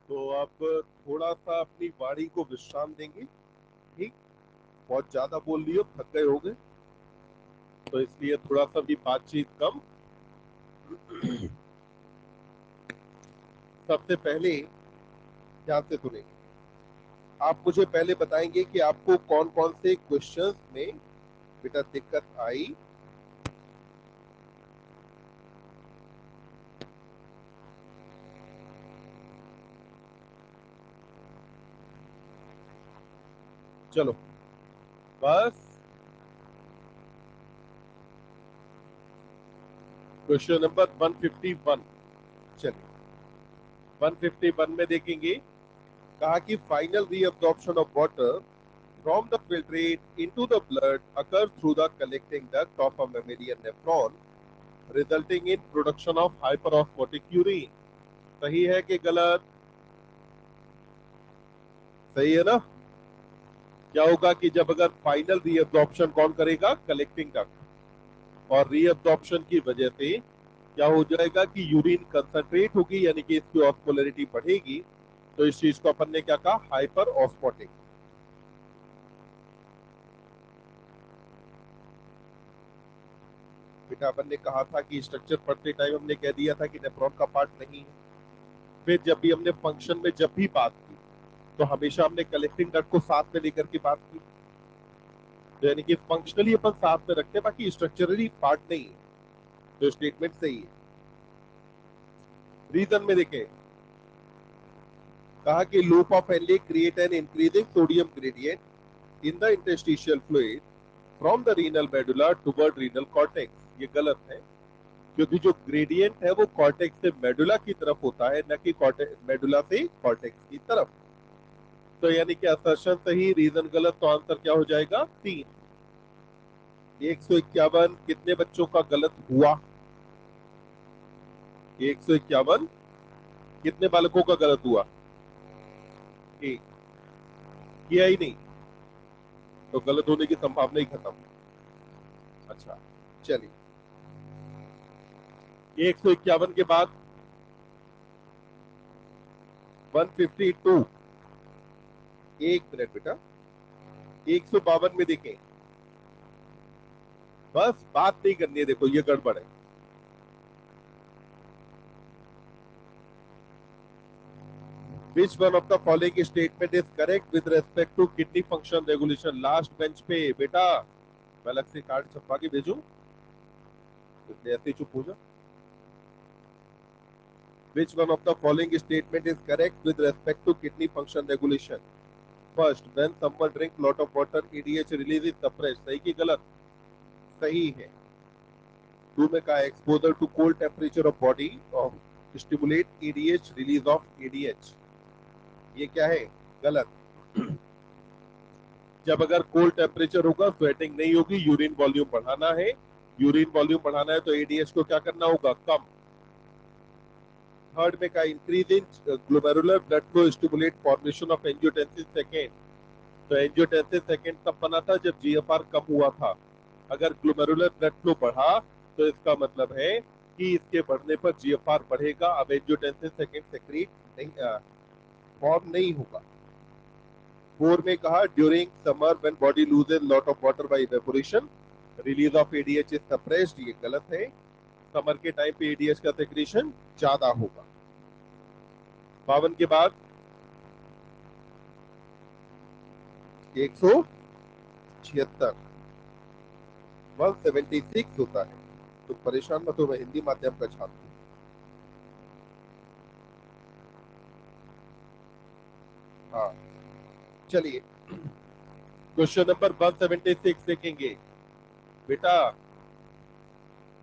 तो आप थोड़ा सा अपनी वाणी को विश्राम देंगे। ठीक, बहुत ज्यादा बोल लियो, थक गए होगे, तो इसलिए थोड़ा सा भी बातचीत कम। सबसे पहले ध्यान से सुने। आप मुझे पहले बताएंगे कि आपको कौन कौन से क्वेश्चंस में बेटा दिक्कत आई। चलो, बस क्वेश्चन नंबर 151। चलिए, 151 में देखेंगे। कहा कि final reabsorption of water from the filtrate into the blood occurs through the collecting duct of a mammalian nephron, resulting in production of hyperosmotic urine। सही है कि गलत? सही है ना? क्या होगा कि जब अगर फाइनल रीअब्जॉर्प्शन कौन करेगा? Collecting duct. और रीअब्जॉर्प्शन की वजह से क्या हो जाएगा कि यूरिन कंसंट्रेट होगी, यानी कि इसकी ऑस्मोलरिटी बढ़ेगी। तो इस चीज को अपन ने क्या कहा? Hyper osmotic. बेटा अपन ने कहा था कि स्ट्रक्चर पढ़ते टाइम हमने कह दिया था कि नेफ्रॉन का पार्ट नहीं है। फिर जब भी हमने फंक्शन में जब भी बात की, तो हमेशा हमने कलेक्टिंग डक्ट को साथ में लेकर के बात की। तो यानी कि फंक्शनली अपन साथ में रखते हैं, बाकी स्ट्रक्चरली पार्ट नहीं है। तो स्टेटमेंट सही है। रीजन में देखें, कहा कि loop of Henle create an increasing sodium gradient in the interstitial fluid from the renal medulla toward renal cortex. ये गलत है, क्योंकि जो ग्रेडियंट है वो कॉर्टेक्स से मेडुला की तरफ होता है, न कि मेडुला से कॉर्टेक्स की तरफ। तो यानी कि असर्शन सही, रीजन गलत। तो आंसर क्या हो जाएगा? 3। 151 कितने बच्चों का गलत हुआ? 151 कितने बालकों का गलत हुआ? एक। किया ही नहीं, तो गलत होने की संभावना ही खत्म। अच्छा, चलिए, 151 के बाद 152। एक मिनट बेटा, 152 में देखें। बस बात नहीं करनी है, देखो ये गड़बड़ है। Which one of the following statement is correct with respect to kidney function regulation? Last bench पे बेटा, मैं अलग से कार्ड छपवा के भेजूं, इसलिए ऐसे ही चुप हो जा। Which one of the following statement is correct with respect to kidney function regulation? First, when someone drink lot of water, EDH release is suppressed। सही की गलत? सही है। टू में कहा exposure to cold temperature of body of stimulate EDH release of EDH। ये क्या है? गलत। जब अगर कोल्ड टेम्परेचर होगा, स्वेटिंग नहीं होगी, यूरिन वॉल्यूम बढ़ाना है। यूरिन वॉल्यूम बढ़ाना है तो एडीएच को क्या करना होगा? कम। थर्ड में का increase in glomerular blood flow stimulate formation of angiotensin second. तो एंजियोटेंसिन सेकेंड तब बना था जब जीएफआर कम हुआ था। अगर ग्लोमेरुलर ब्लड फ्लो बढ़ा, तो इसका मतलब है कि इसके बढ़ने पर जीएफआर बढ़ेगा। अब एंजियोटेंसिन सेकेंड सेक्रेट नहीं, फॉर्म नहीं होगा। फोर में कहा during summer when body loses lot of water bye evaporation, release of ADH is suppressed. ये गलत है। समर के टाइम पे एडीएच का सेक्रेशन ज्यादा होगा। 52 के बाद 176, 176 होता है। तो परेशान मत हो, मैं हिंदी माध्यम का छात्र हूँ। हाँ, चलिए, क्वेश्चन नंबर 176 देखेंगे। बेटा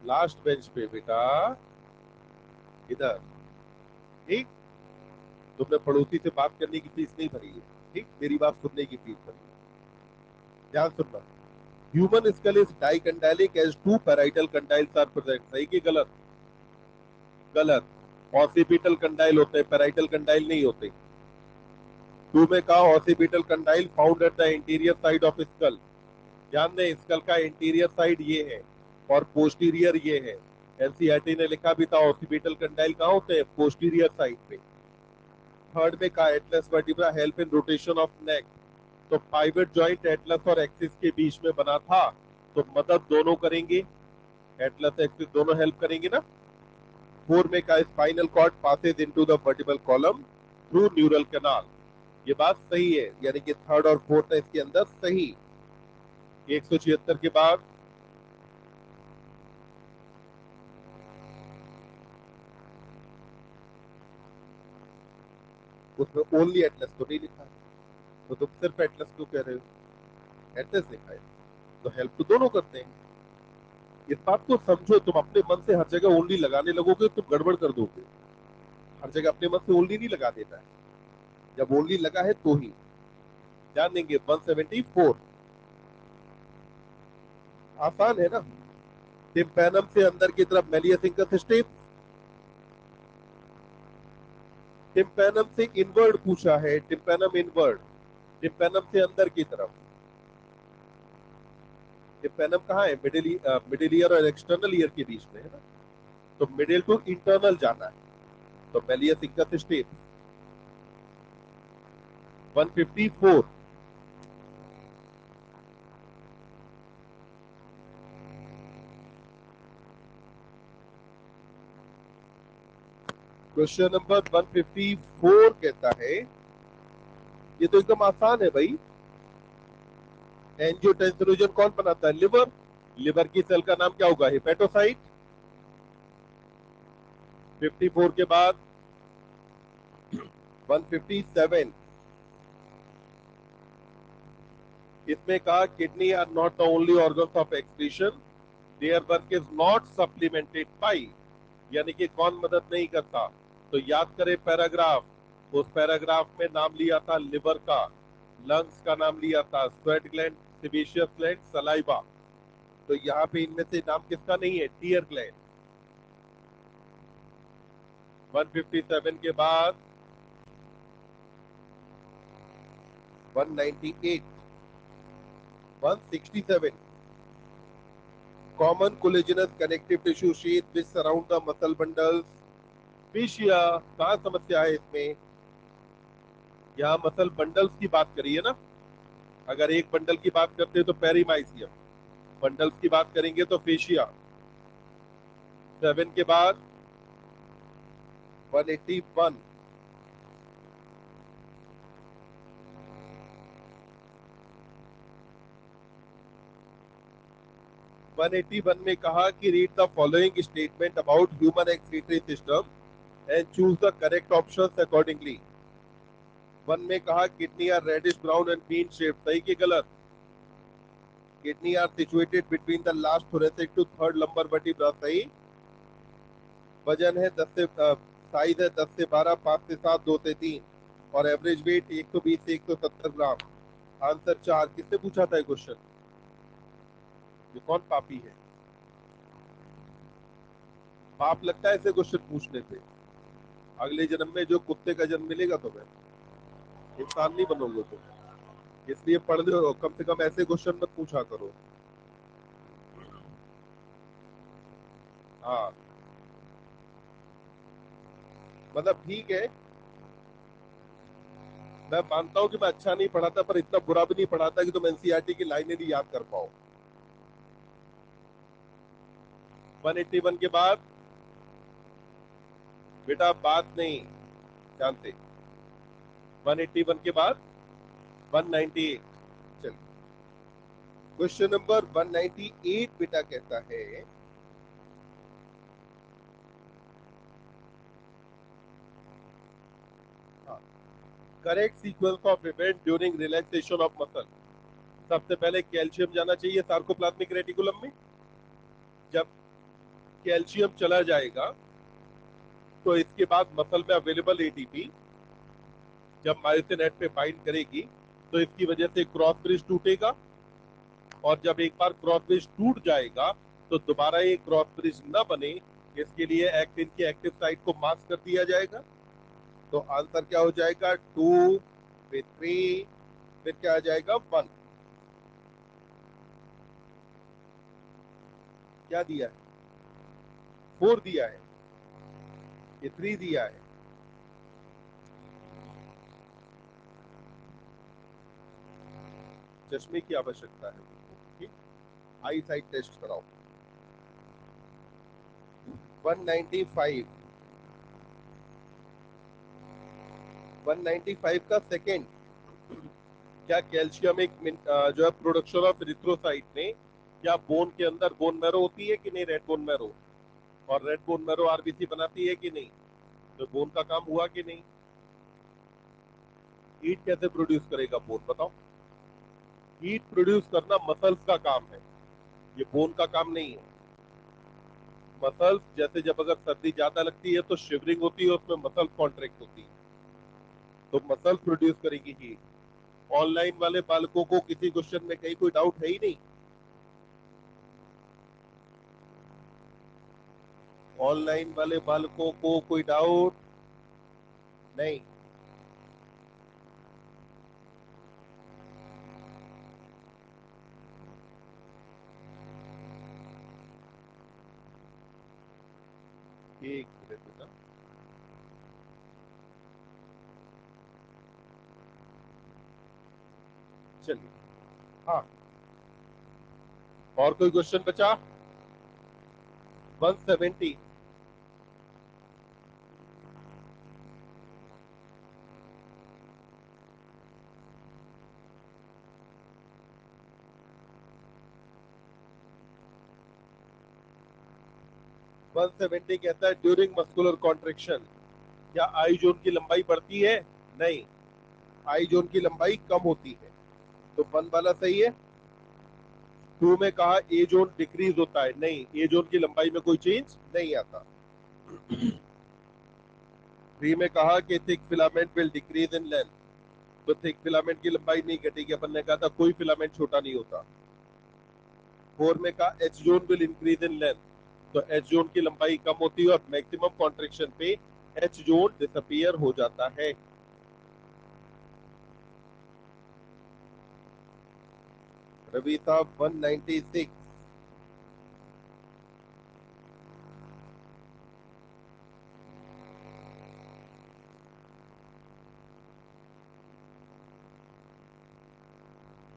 लास्ट बेंच पे, बेटा इधर। ठीक, तुमने पड़ोसी से बात करने की फीस नहीं भरी है। ठीक, मेरी बात सुनने की फीस भरी है। ध्यान सुनना। Human skull is dicondylic as two parietal condyles are present. सही की गलत? गलत। ऑसिपिटल कंडाइल होते हैं, पैराइटल कंडाइल नहीं होते। टू में कहा occipital condyle found at the interior side of skull. ध्यान दें, स्कल का इंटीरियर साइड ये है और पोस्टीरियर ये है। एनसीईआरटी ने लिखा भी था ऑसिपिटल कंडाइल कहाँ होते हैं? पोस्टीरियर साइड पे। थर्ड में कहा Atlas vertebra help in rotation of neck, तो पाइवट जॉइंट एटलस और एक्सिस के बीच में बना था, तो मदद दोनों करेंगे, एटलस एक्सिस दोनों हेल्प करेंगे ना। फोर में कहा spinal cord passes into the vertebral column through neural canal, ये बात सही है, यानी कि थर्ड और फोर्थ है इसके अंदर सही। 176 के बाद उसमें ओनली एटलस तो नहीं लिखा है, तो तुम सिर्फ एटलस क्यों कह रहे हो, एटलस लिखा है, तो हेल्प तो दोनों करते हैं। इस बात को समझो, तुम अपने मन से हर जगह ओनली लगाने लगोगे तो गड़बड़ कर दोगे। हर जगह अपने मन से ओनली नहीं लगा देता है, जब ओनली लगा है तो ही। ध्यान देंगे 174, आसान है ना। टिम्पैनम से अंदर की तरफ मेलियस इंकस स्टेप, टिम्पैनम से इनवर्ड पूछा है, टिम्पैनम इनवर्ड, टिम्पैनम से अंदर की तरफ। टिम्पैनम कहाँ है, मिडिल ईयर और एक्सटर्नल ईयर के बीच में है ना, तो मिडिल टू इंटरनल जाना है, तो Méliès incus step. 154, question number 154 कहता है, ये तो एकदम आसान है भाई, एंजियोटेंसिनोजन कौन बनाता है, लिवर, लिवर की सेल का नाम क्या होगा, हेपेटोसाइट। 54 के बाद 157, इसमें कहा kidney are not the only organ of excretion, their work is not supplemented by, यानी कि कौन मदद नहीं करता, तो याद करें पैराग्राफ, उस पैराग्राफ में नाम लिया था लिवर का, लंग्स का नाम लिया था sweat gland, sebaceous gland, saliva, तो यहाँ पे इनमें से नाम किसका नहीं है, टीयर ग्लैंड। 157 के बाद 198, 167, common collagenous connective tissue sheet which surround the muscle bundles, fascia, कहाँ समस्या है इसमें, यहाँ मसल बंडल्स की बात करिए ना, अगर एक बंडल की बात करते हैं तो पेरीमाइसियम, बंडल्स की बात करेंगे तो फेशिया। 7 के बाद 181, 181 में कहा कि read the following statement about human excretory system and choose the correct options accordingly. 1 में कहा kidney are reddish brown and bean shape, सही कि गलत, kidney are situated between the last thoracic to third lumbar vertebra, सही, वजन है 10 से size है 10 से 12, 5 से 7, 2 से 3, और एवरेज वेट 120 से 170 ग्राम। आंसर 4, किसने पूछा था क्वेश्चन, ये कौन पापी है, पाप लगता है ऐसे क्वेश्चन पूछने से, अगले जन्म में जो कुत्ते का जन्म मिलेगा तुम्हें, इंसान नहीं बनोगे तुम, इसलिए पढ़ लो, कम से कम ऐसे क्वेश्चन मत पूछा करो। हाँ, मतलब ठीक है, मैं मानता हूँ कि मैं अच्छा नहीं पढ़ाता, पर इतना बुरा भी नहीं पढ़ाता कि तुम एनसीईआरटी की लाइनें नहीं याद कर पाओ। 181 के बाद बेटा बात नहीं, जानते, 181 के बाद 198, चलिए क्वेश्चन नंबर 198 बेटा कहता है, correct sequence of event during relaxation of muscle. सबसे पहले कैल्शियम जाना चाहिए सार्कोप्लाज्मिक रेटिकुलम में, जब कैल्शियम चला जाएगा तो इसके बाद मसल में अवेलेबल एटीपी जब मायोसिन हेड पे बाइंड करेगी तो इसकी वजह से क्रॉस ब्रिज टूटेगा, और जब एक बार क्रॉस ब्रिज टूट जाएगा तो दोबारा ये क्रॉस ब्रिज न बने, इसके लिए एक्टिन की एक्टिव साइट को मास्क कर दिया जाएगा, तो आंसर क्या हो जाएगा 2, फिर 3, फिर क्या आ जाएगा 1। क्या दिया है, 4 दिया है, ये 3 दिया है, चश्मे की आवश्यकता है उनको, ठीक, आई साइट टेस्ट कराओ। 195, 195 का सेकेंड, क्या कैल्शियम एक जो है प्रोडक्शन ऑफ एरिथ्रोसाइट में, क्या बोन के अंदर बोन मैरो होती है कि नहीं, रेड बोन मैरो, और रेड बोन मैरो आरबीसी बनाती है कि नहीं, तो बोन का काम हुआ कि नहीं। हीट कैसे प्रोड्यूस करेगा बोन, बताओ। हीट प्रोड्यूस करना मसल्स का काम है, ये बोन का काम नहीं है। मसल्स जैसे जब अगर सर्दी ज्यादा लगती है तो शिवरिंग होती है, उसमें मसल कॉन्ट्रैक्ट होती है, तो मसल प्रोड्यूस करेगी हीट। ऑनलाइन वाले बालकों को किसी क्वेश्चन में कहीं कोई डाउट है ही नहीं। ऑनलाइन वाले बालकों को कोई डाउट नहीं। एक मिनट बेटा, चलिए, हाँ, और कोई क्वेश्चन बचा। 170, 170 कहता है ड्यूरिंग मस्कुलर कॉन्ट्रेक्शन क्या आई जोन की लंबाई बढ़ती है, नहीं, आई जोन की लंबाई कम होती है, तो 1 वाला सही है। 2 में कहा ए जोन डिक्रीज होता है, नहीं, ए जोन की लंबाई में कोई चेंज नहीं आता। 3 में कहा कि thick filament will decrease in length, तो थिक फिलामेंट की लंबाई नहीं घटेगी, अपन ने कहा था कोई फिलामेंट छोटा नहीं होता। 4 में कहा H zone will increase in length, तो एच जोन की लंबाई कम होती है और मैक्सिमम कॉन्ट्रेक्शन पे एच जोन डिसअपियर हो जाता है। रवि साहब 196,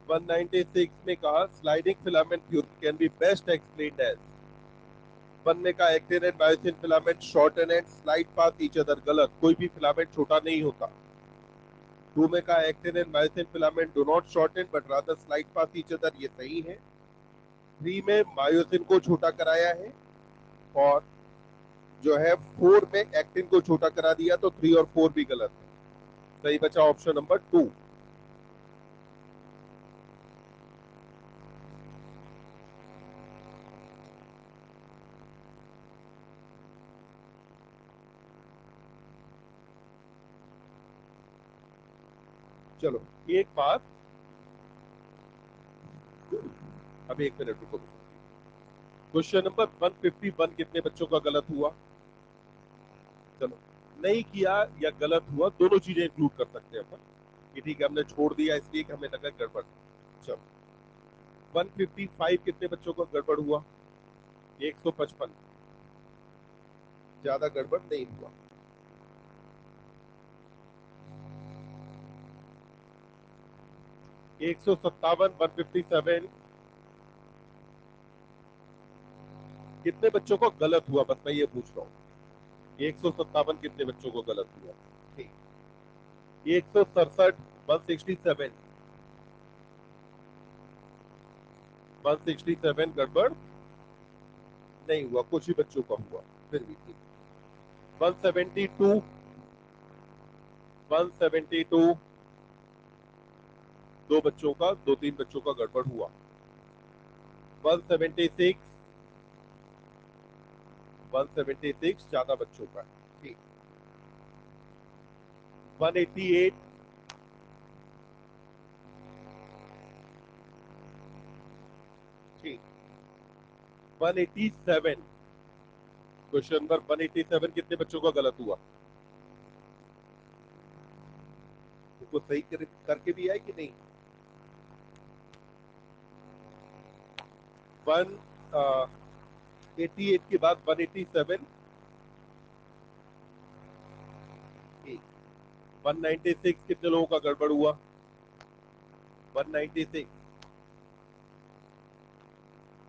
196 में कहा sliding filament theory can be best explained as. बनने का actin and myosin filament shorten and slide past each other, गलत, कोई भी फिलामेंट छोटा नहीं होता। 2 में कहा actin and myosin filament do not shorten but rather slide past each other, ये सही है। 3 में मायोसिन को छोटा कराया है, और जो है 4 में एक्टिन को छोटा करा दिया, तो 3 और 4 भी गलत है। सही बचा ऑप्शन नंबर 2। चलो, एक बात, अब एक मिनट रुको। क्वेश्चन नंबर 151 कितने बच्चों का गलत हुआ, चलो, नहीं किया या गलत हुआ दोनों चीजें इंक्लूड कर सकते हैं अपन, कि ठीक है हमने छोड़ दिया इसलिए कि हमें लगा गड़बड़। चलो, 155 कितने बच्चों का गड़बड़ हुआ, 155, ज्यादा गड़बड़ नहीं हुआ। 157, 157 कितने बच्चों को गलत हुआ, बस मैं ये पूछ रहा हूँ, 157 कितने बच्चों को गलत हुआ, ठीक। 167, 167, 167 गड़बड़ नहीं हुआ, कुछ ही बच्चों का हुआ, फिर भी ठीक। 172, 172 दो बच्चों का, दो तीन बच्चों का गड़बड़ हुआ। 176, 176 ज्यादा बच्चों का है, ठीक। 188, ठीक। 187, क्वेश्चन नंबर 187 कितने बच्चों का गलत हुआ, उसको सही करके भी आए कि नहीं। 188 के बाद 187, ठीक। 196 कितने लोगों का गड़बड़ हुआ, 196,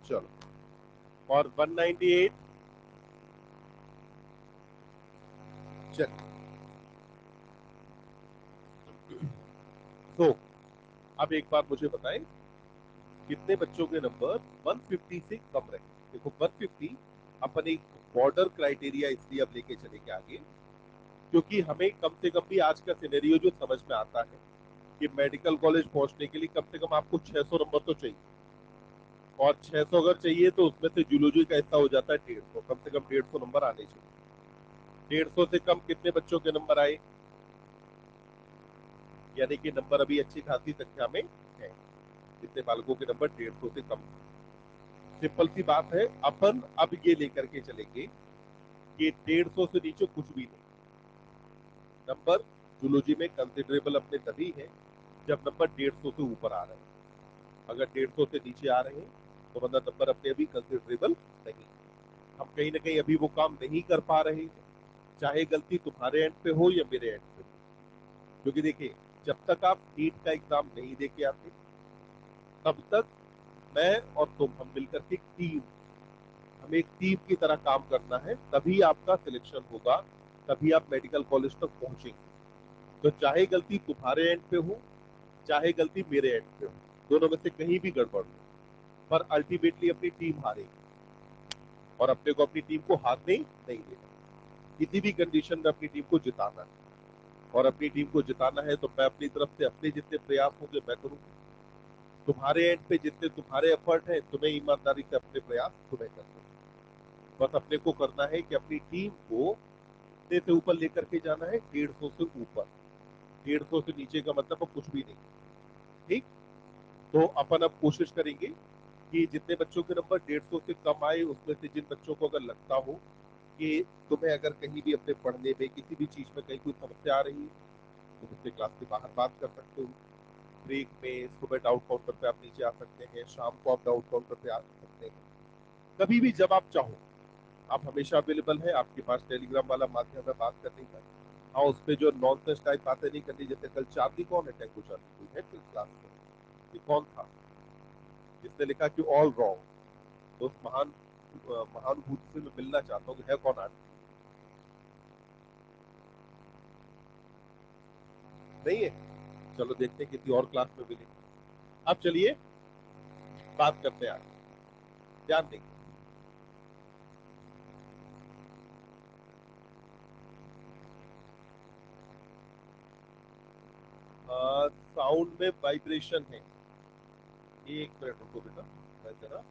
चलो, और 198, चलो। तो अब एक बार मुझे बताएं, कितने बच्चों के नंबर 150 से कम रहे? देखो 150 अपन एक बॉर्डर क्राइटेरिया इसलिए अब लेके चलेंगे आगे, क्योंकि हमें कम से कम भी आज का सिनेरियो जो समझ में आता है कि मेडिकल कॉलेज पहुंचने के लिए कम से कम आपको 600 नंबर तो चाहिए, और 600 अगर चाहिए तो उसमें से जूलॉजी का हिस्सा हो जाता है 150, कम से कम 150 नंबर आने चाहिए। 150 से कम कितने बच्चों के नंबर आए? यानी कि नंबर अभी अच्छी खासी संख्या में है। कितने बालकों के नंबर 150 से कम? सिंपल सी बात है, अपन अब ये लेकर के चलेंगे कि 150 से नीचे कुछ भी नहीं। नंबर जूलॉजी में कंसिडरेबल अपने तभी है जब नंबर 150 से ऊपर आ रहे हैं। अगर 150 से नीचे आ रहे हैं तो मतलब नंबर अपने अभी कंसिडरेबल नहीं। हम कहीं ना कहीं अभी वो काम नहीं कर पा रहे हैं, चाहे गलती तुम्हारे एंड पे हो या मेरे एंड पे हो। क्योंकि देखिए, जब तक आप नीट का एग्जाम नहीं दे के आते, तब तक मैं और तुम हम मिलकर के टीम, हमें एक टीम की तरह काम करना है, तभी आपका सिलेक्शन होगा, तभी आप मेडिकल कॉलेज तक पहुंचेंगे। तो चाहे गलती तुम्हारे एंड पे हो, चाहे गलती मेरे एंड पे हो, दोनों में से कहीं भी गड़बड़ हो, पर अल्टीमेटली अपनी टीम हारेगी, और अपने को अपनी टीम को हारने नहीं देना। किसी भी कंडीशन में अपनी टीम को जिताना है, और अपनी टीम को जिताना है तो मैं अपनी तरफ से अपने जितने प्रयास होंगे मैं करूंगा। तुम्हारे एंड पे जितने तुम्हारे एफर्ट है, तुम्हें ईमानदारी से अपने प्रयास तुम्हें करने हैं। बस अपने को करना है कि अपनी टीम को इतने से ऊपर लेकर के जाना है, 150 से ऊपर। 150 से नीचे का मतलब अब कुछ भी नहीं। ठीक। तो अपन अब कोशिश करेंगे कि जितने बच्चों के नंबर 150 से कम आए, उसमें से जिन बच्चों को अगर लगता हो कि तुम्हें अगर कहीं भी अपने पढ़ने में किसी भी चीज में कहीं कोई समस्या आ रही है, तो मुझसे क्लास के बाहर बात कर सकते हो। ब्रेक में, सुबह डाउट काउंटर पे आप नीचे आ सकते हैं, शाम को आप डाउट काउंटर पे आ सकते हैं। कभी भी जब आप चाहो, आप हमेशा अवेलेबल है। आपके पास टेलीग्राम वाला माध्यम है बात करने का। हाँ, उस पर जो नॉनसेंस टाइप बातें नहीं करनी, जैसे कल चार्ली, कौन है टैंको चार्ली, कोई है कल क्लास में? ये कौन था जिसने लिखा कि ऑल रॉन्ग? तो उस महानुभूति से मैं मिलना चाहता हूँ कि है कौन आज? नहीं है? चलो देखते हैं किसी और क्लास में मिले। अब चलिए बात करते हैं आगे। ध्यान देंगे। साउंड में वाइब्रेशन है। एक मिनट रुको बेटा, मैं जरा।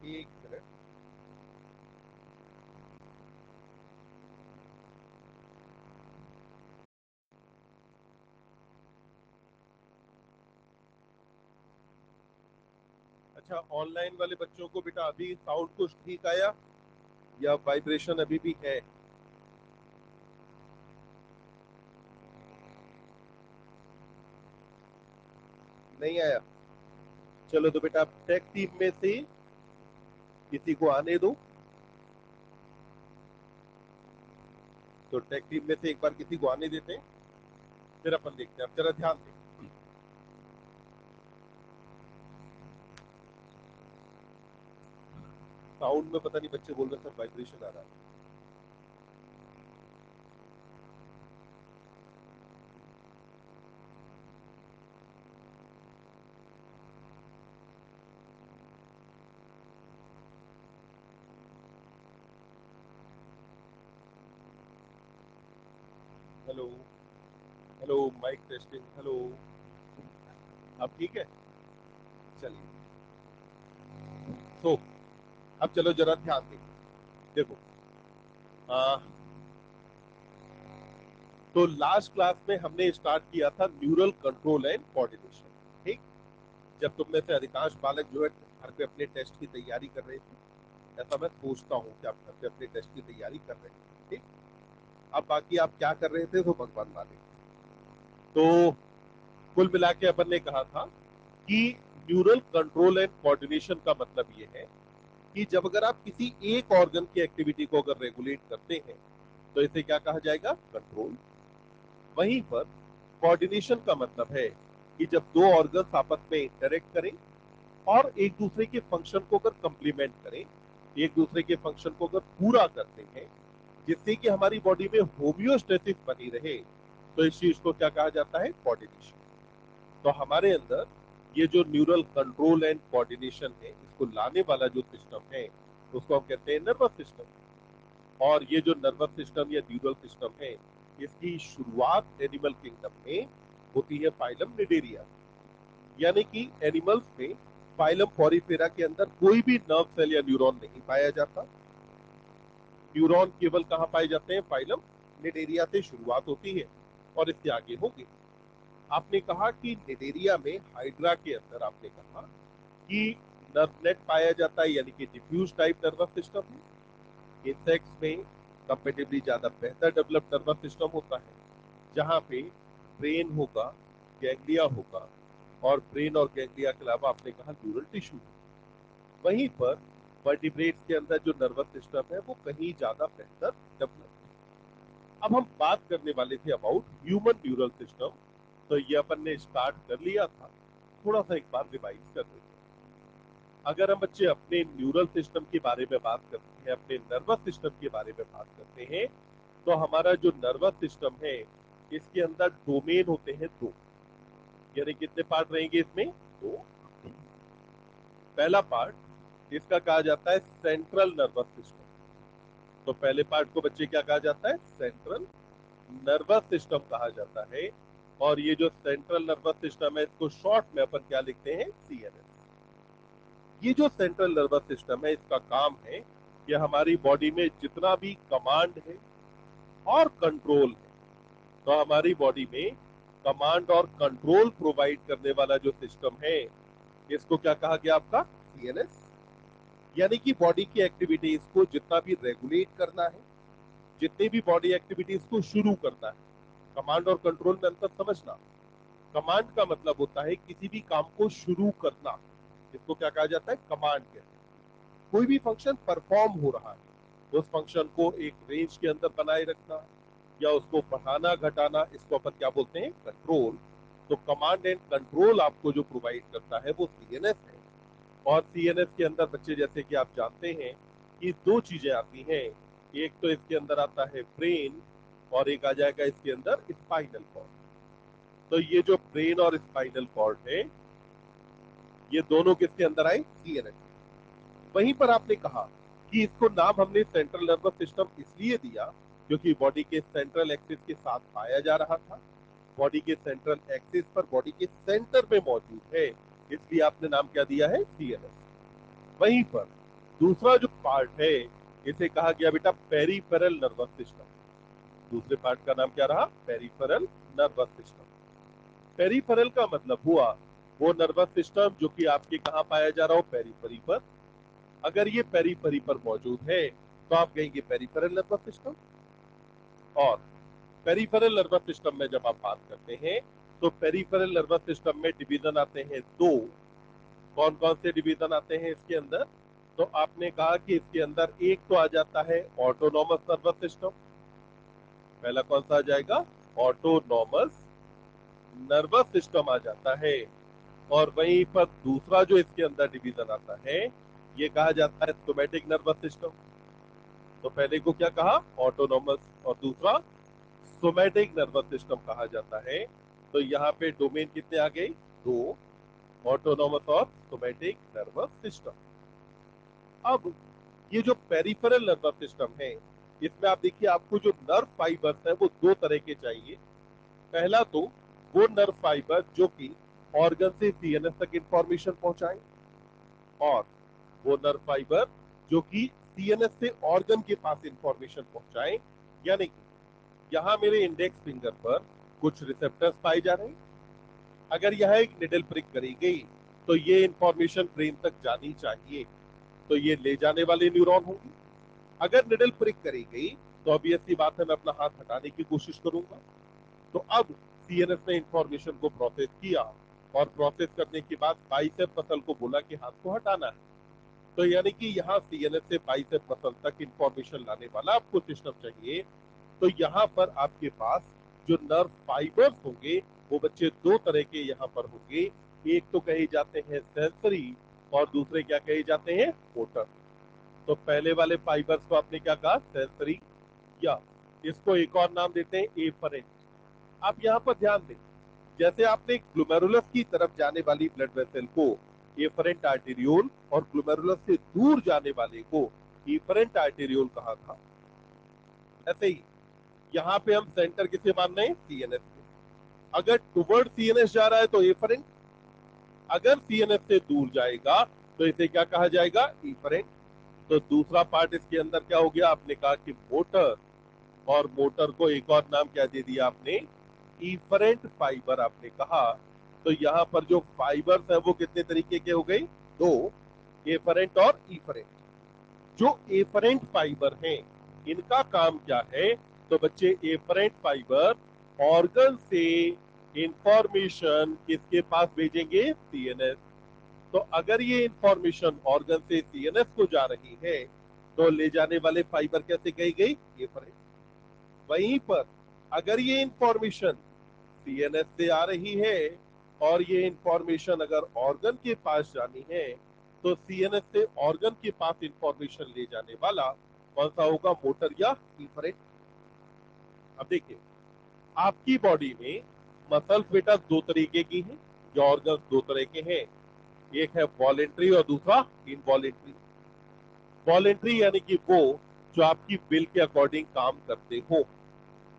एक मिनट। अच्छा, ऑनलाइन वाले बच्चों को बेटा अभी साउंड कुछ ठीक आया या वाइब्रेशन अभी भी है? नहीं आया? चलो तो बेटा, टेक टीम में से किसी को आने दो। तो टेक टीम में से एक बार किसी को आने देते हैं, फिर अपन देखते हैं। अब जरा ध्यान दें। साउंड में पता नहीं बच्चे बोल रहे सर वाइब्रेशन आ रहा है। Hello, hello, mic testing, hello. अब ठीक है? चलिए। तो अब चलो जरा ध्यान दें। देखो, आ, तो लास्ट क्लास में हमने स्टार्ट किया था न्यूरल कंट्रोल एंड कोऑर्डिनेशन। ठीक, जब तुम में से अधिकांश बालक जो है घर पे अपने टेस्ट की तैयारी कर रहे थे, ऐसा मैं सोचता हूँ कि आप घर पे अपने टेस्ट की तैयारी कर रहे थे। ठीक, अब बाकी आप क्या कर रहे थे तो भगवान माने। तो कुल मिला के अपन ने कहा था कि न्यूरल कंट्रोल एंड कोऑर्डिनेशन का मतलब ये है कि जब अगर आप किसी एक ऑर्गन की एक्टिविटी को अगर रेगुलेट करते हैं तो इसे क्या कहा जाएगा, कंट्रोल। वहीं पर कोऑर्डिनेशन का मतलब है कि जब दो ऑर्गन्स आपस में इंटरेक्ट करें और एक दूसरे के फंक्शन को अगर कंप्लीमेंट करें, एक दूसरे के फंक्शन को अगर पूरा करते हैं, जिससे कि हमारी बॉडी में होम्योस्टेसिस बनी रहे, तो इस चीज को क्या कहा जाता है, कोऑर्डिनेशन। तो हमारे अंदर ये जो न्यूरल कंट्रोल एंड कोऑर्डिनेशन है, इसको लाने वाला जो सिस्टम है उसको हम कहते हैं नर्वस सिस्टम। और ये जो नर्वस सिस्टम या न्यूरल सिस्टम है, इसकी शुरुआत एनिमल किंगडम में होती है फाइलम निडेरिया, यानी कि एनिमल्स में फाइलम पॉरीफेरा के अंदर कोई भी नर्व सेल या न्यूरॉन नहीं पाया जाता। न्यूरॉन केवल कहां पाए जाते हैं, फाइलम निडेरिया से शुरुआत होती है और इससे आगे होगी। आपने कहा कि निडेरिया में हाइड्रा के अंदर आपने कहा कि नर्व नेट पाया जाता है, यानी कि डिफ्यूज टाइप नर्वस सिस्टम है। इंसेक्ट्स में कंपेटिवली ज्यादा बेहतर डेवलप नर्वस सिस्टम होता है, जहां पे ब्रेन होगा, गैंग्लिया होगा, और ब्रेन और गैंग्लिया के अलावा आपने कहा न्यूरल टिश्यू। वहीं पर वर्टिब्रेट्स के अंदर जो नर्वस सिस्टम है वो कहीं ज्यादा बेहतर डेवलप। अब हम बात करने वाले थे अबाउट ह्यूमन न्यूरल सिस्टम। तो ये अपन ने स्टार्ट कर लिया था, थोड़ा सा एक बार रिवाइज कर लेते हैं। अगर हम बच्चे अपने न्यूरल सिस्टम के बारे में बात करते हैं, अपने नर्वस सिस्टम के बारे में बात करते हैं, तो हमारा जो नर्वस सिस्टम है इसके अंदर डोमेन होते हैं दो, यानी कितने पार्ट रहेंगे इसमें, दो। पहला पार्ट इसका कहा जाता है सेंट्रल नर्वस सिस्टम। तो पहले पार्ट को बच्चे क्या कहा जाता है, सेंट्रल नर्वस सिस्टम कहा जाता है। और ये जो सेंट्रल नर्वस सिस्टम है इसको शॉर्ट में अपन क्या लिखते हैं, सीएनएस। ये जो सेंट्रल नर्वस सिस्टम है इसका काम है कि हमारी बॉडी में जितना भी कमांड है और कंट्रोल है, तो हमारी बॉडी में कमांड और कंट्रोल प्रोवाइड करने वाला जो सिस्टम है इसको क्या कहा गया, आपका सीएनएस। यानी कि बॉडी की एक्टिविटीज को जितना भी रेगुलेट करना है, जितनी भी बॉडी एक्टिविटीज को शुरू करना है, कमांड और कंट्रोल में अंतर समझना। कमांड का मतलब होता है किसी भी काम को शुरू करना, इसको क्या कहा जाता है, कमांड कहते हैं। कोई भी फंक्शन परफॉर्म हो रहा है, उस फंक्शन को एक रेंज के अंदर बनाए रखना या उसको बढ़ाना घटाना, इसको अपन क्या बोलते हैं, कंट्रोल। तो कमांड एंड कंट्रोल आपको जो प्रोवाइड करता है वो सीएनएस है। और सीएनएस के अंदर बच्चे जैसे कि आप जानते हैं कि दो चीजें आती हैं, एक तो इसके अंदर आता है ब्रेन और एक आ जाएगा इसके अंदर स्पाइनल कॉर्ड। तो ये जो ब्रेन और स्पाइनल कॉर्ड है ये दोनों किसके अंदर आए, सीएनएस। वहीं पर आपने कहा कि इसको नाम हमने सेंट्रल नर्वस सिस्टम इसलिए दिया क्योंकि बॉडी के सेंट्रल एक्सिस के साथ पाया जा रहा था। बॉडी के सेंट्रल एक्सिस पर बॉडी के सेंटर में मौजूद है, इसलिए आपने नाम क्या दिया है, सीएनएस। वहीं पर दूसरा जो पार्ट है इसे कहा गया बेटा पेरिफेरल नर्वस सिस्टम। दूसरे पार्ट का नाम क्या रहा, पेरिफेरल नर्वस सिस्टम। पेरिफेरल का मतलब हुआ वो नर्वस सिस्टम जो कि आपके कहां पाया जा रहा हो, पेरिफेरी पर। अगर ये पेरिफेरी पर मौजूद है तो आप कहेंगे पेरिफेरल नर्वस सिस्टम। और पेरिफेरल नर्वस सिस्टम में जब आप बात करते हैं तो पेरिफेरल नर्वस सिस्टम में डिवीजन आते हैं दो। कौन कौन से डिवीजन आते हैं इसके अंदर, तो आपने कहा कि इसके अंदर एक तो आ जाता है ऑटोनॉमस नर्वस सिस्टम। पहला कौन सा आ जाएगा, ऑटोनॉमस नर्वस सिस्टम आ जाता है। और वहीं पर दूसरा जो इसके अंदर डिवीजन आता है ये कहा जाता है सोमैटिक नर्वस सिस्टम। तो पहले को क्या कहा, ऑटोनॉमस, और दूसरा सोमैटिक नर्वस सिस्टम कहा जाता है। तो यहाँ पे डोमेन कितने आ गए, दो, ऑटोनॉमस और सोमैटिक नर्वस सिस्टम। अब ये जो पेरिफेरल नर्वस सिस्टम है इसमें आप देखिए आपको जो नर्व फाइबर्स है वो दो तरह के चाहिए। पहला तो वो नर्व फाइबर जो कि ऑर्गन से सीएनएस तक इंफॉर्मेशन पहुंचाए, और वो नर्व फाइबर जो कि सीएनएस से ऑर्गन के पास इंफॉर्मेशन पहुंचाएं। यानी कि यहां मेरे इंडेक्स फिंगर पर कुछ रिसेप्टर्स पाए जा रहे हैं। अगर यह एक निडल प्रिक करी गई तो ये इंफॉर्मेशन ब्रेन तक जानी चाहिए, तो ये ले जाने वाले न्यूरॉन होंगे। अगर निडल प्रिक करी गई तो ऑब्वियस सी बात है मैं अपना हाथ हटाने की कोशिश करूंगा। तो अब सीएनएस ने इंफॉर्मेशन को प्रोसेस किया और प्रोसेस करने के बाद बाइसेप मसल को बोला कि हाथ को हटाना है। तो यानी कि यहाँ सीएनएस से बाइसेप मसल तक इंफॉर्मेशन लाने वाला आपको सिस्टम चाहिए। तो यहाँ पर आपके पास जो नर्व फाइबर्स होंगे वो बच्चे दो तरह के यहाँ पर होंगे। एक तो कहे जाते हैं सेंसरी और दूसरे क्या कहे जाते हैं, मोटर। तो पहले वाले फाइबर्स को आपने क्या कहा, सेंसरी, या इसको एक और नाम देते हैं एफरेंट। आप यहाँ पर ध्यान दें, जैसे आपने ग्लोमेरुलस की तरफ जाने वाली ब्लड वेसल को एफरेंट आर्टेरियोल और ग्लोमेरुलस से दूर जाने वाले को इफरेंट आर्टेरियोल कहा था, ऐसे ही यहाँ पे हम सेंटर किसे मान रहे हैं, सीएनएस को। अगर टुवर्ड सीएनएस जा रहा है तो एफरेंट, अगर सीएनएस से दूर जाएगा तो इसे क्या कहा जाएगा, इफरेंट। तो दूसरा पार्ट इसके अंदर क्या हो गया, आपने कहा कि मोटर, और मोटर को एक और नाम क्या दे दिया आपने, इफरेंट फाइबर आपने कहा। तो यहाँ पर जो फाइबर्स है वो कितने तरीके के हो गए, दो, एफरेंट और इफरेंट। जो एफरेंट फाइबर हैं इनका काम क्या है, तो बच्चे एफरेंट फाइबर ऑर्गन से इंफॉर्मेशन किसके पास भेजेंगे, सीएनएस। तो अगर ये इंफॉर्मेशन ऑर्गन से सीएनएस को जा रही है तो ले जाने वाले फाइबर कैसे कही गई, एफरेंट। वहीं पर अगर ये इंफॉर्मेशन सीएनएस से आ रही है और ये इंफॉर्मेशन अगर ऑर्गन के पास जानी है तो सीएनएस से ऑर्गन के पास इंफॉर्मेशन ले जाने वाला कौन सा होगा, मोटर या इफरेंट। अब देखिए, आपकी बॉडी में मसल्स बेटा दो तरीके की हैं, या ऑर्गन दो तरह के हैं। एक है वॉलेंट्री और दूसरा इनवॉलेंट्री। वॉलेंट्री यानी कि वो जो आपकी विल के अकॉर्डिंग काम करते हो,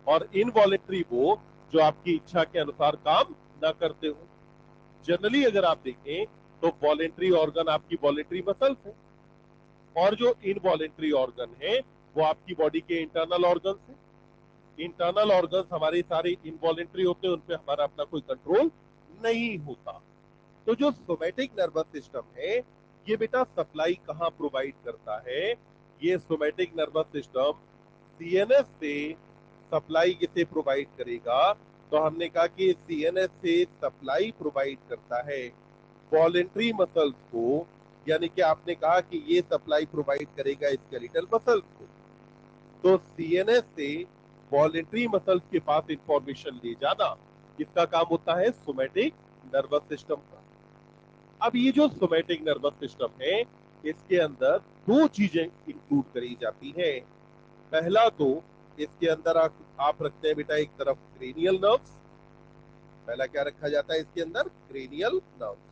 और इनवॉलेंट्री वो जो आपकी इच्छा के अनुसार काम ना करते हो। जनरली अगर आप देखें तो वॉलेंट्री ऑर्गन आपकी वॉलेंट्री मसल्स है, और जो इनवॉलेंट्री ऑर्गन है वो आपकी बॉडी के इंटरनल ऑर्गन है। इंटरनल ऑर्गन हमारे सारे इनवॉलेंट्री होते हैं, उनपे हमारा अपना कोई कंट्रोल नहीं होता। तो जो सोमैटिक नर्वस सिस्टम है ये बेटा सप्लाई कहां प्रोवाइड करता है, ये सोमैटिक नर्वस सिस्टम सीएनएस से सप्लाई किसे प्रोवाइड करेगा, तो हमने कहा कि सीएनएस से सप्लाई प्रोवाइड करता है वॉलेंट्री मसल्स को। यानी कि आपने कहा कि ये सप्लाई प्रोवाइड करेगा स्केलेटल मसल्स को। तो सीएनएस से वॉलेंट्री मसल्स के पास इंफॉर्मेशन ले जाना इसका काम होता है सोमैटिक नर्वस सिस्टम का। अब ये जो सोमैटिक नर्वस सिस्टम है इसके अंदर दो चीजें इंक्लूड करी जाती हैं। पहला तो इसके अंदर आप रखते हैं बेटा एक तरफ क्रेनियल नर्व्स। पहला क्या रखा जाता है इसके अंदर, क्रेनियल नर्व्स।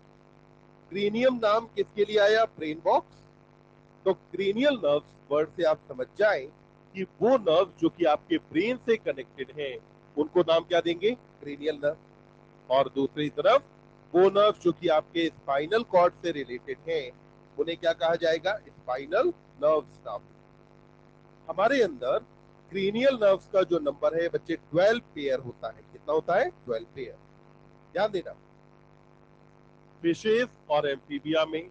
क्रेनियम नाम किसके लिए आया, ब्रेन बॉक्स। तो क्रेनियल नर्व्स वर्ड से आप समझ जाएं कि वो नर्व जो कि आपके ब्रेन से कनेक्टेड हैं उनको नाम क्या देंगे, क्रेनियल नर्व। और दूसरी तरफ वो नर्व जो कि आपके स्पाइनल कॉर्ड से रिलेटेड हैं उन्हें क्या कहा जाएगा, स्पाइनल नर्व्स नाम। हमारे अंदर क्रेनियल नर्व्स का जो नंबर है बच्चे 12 पेयर होता है। कितना होता है, 12 पेयर। ध्यान देना, फिशेस और एम्फीबिया में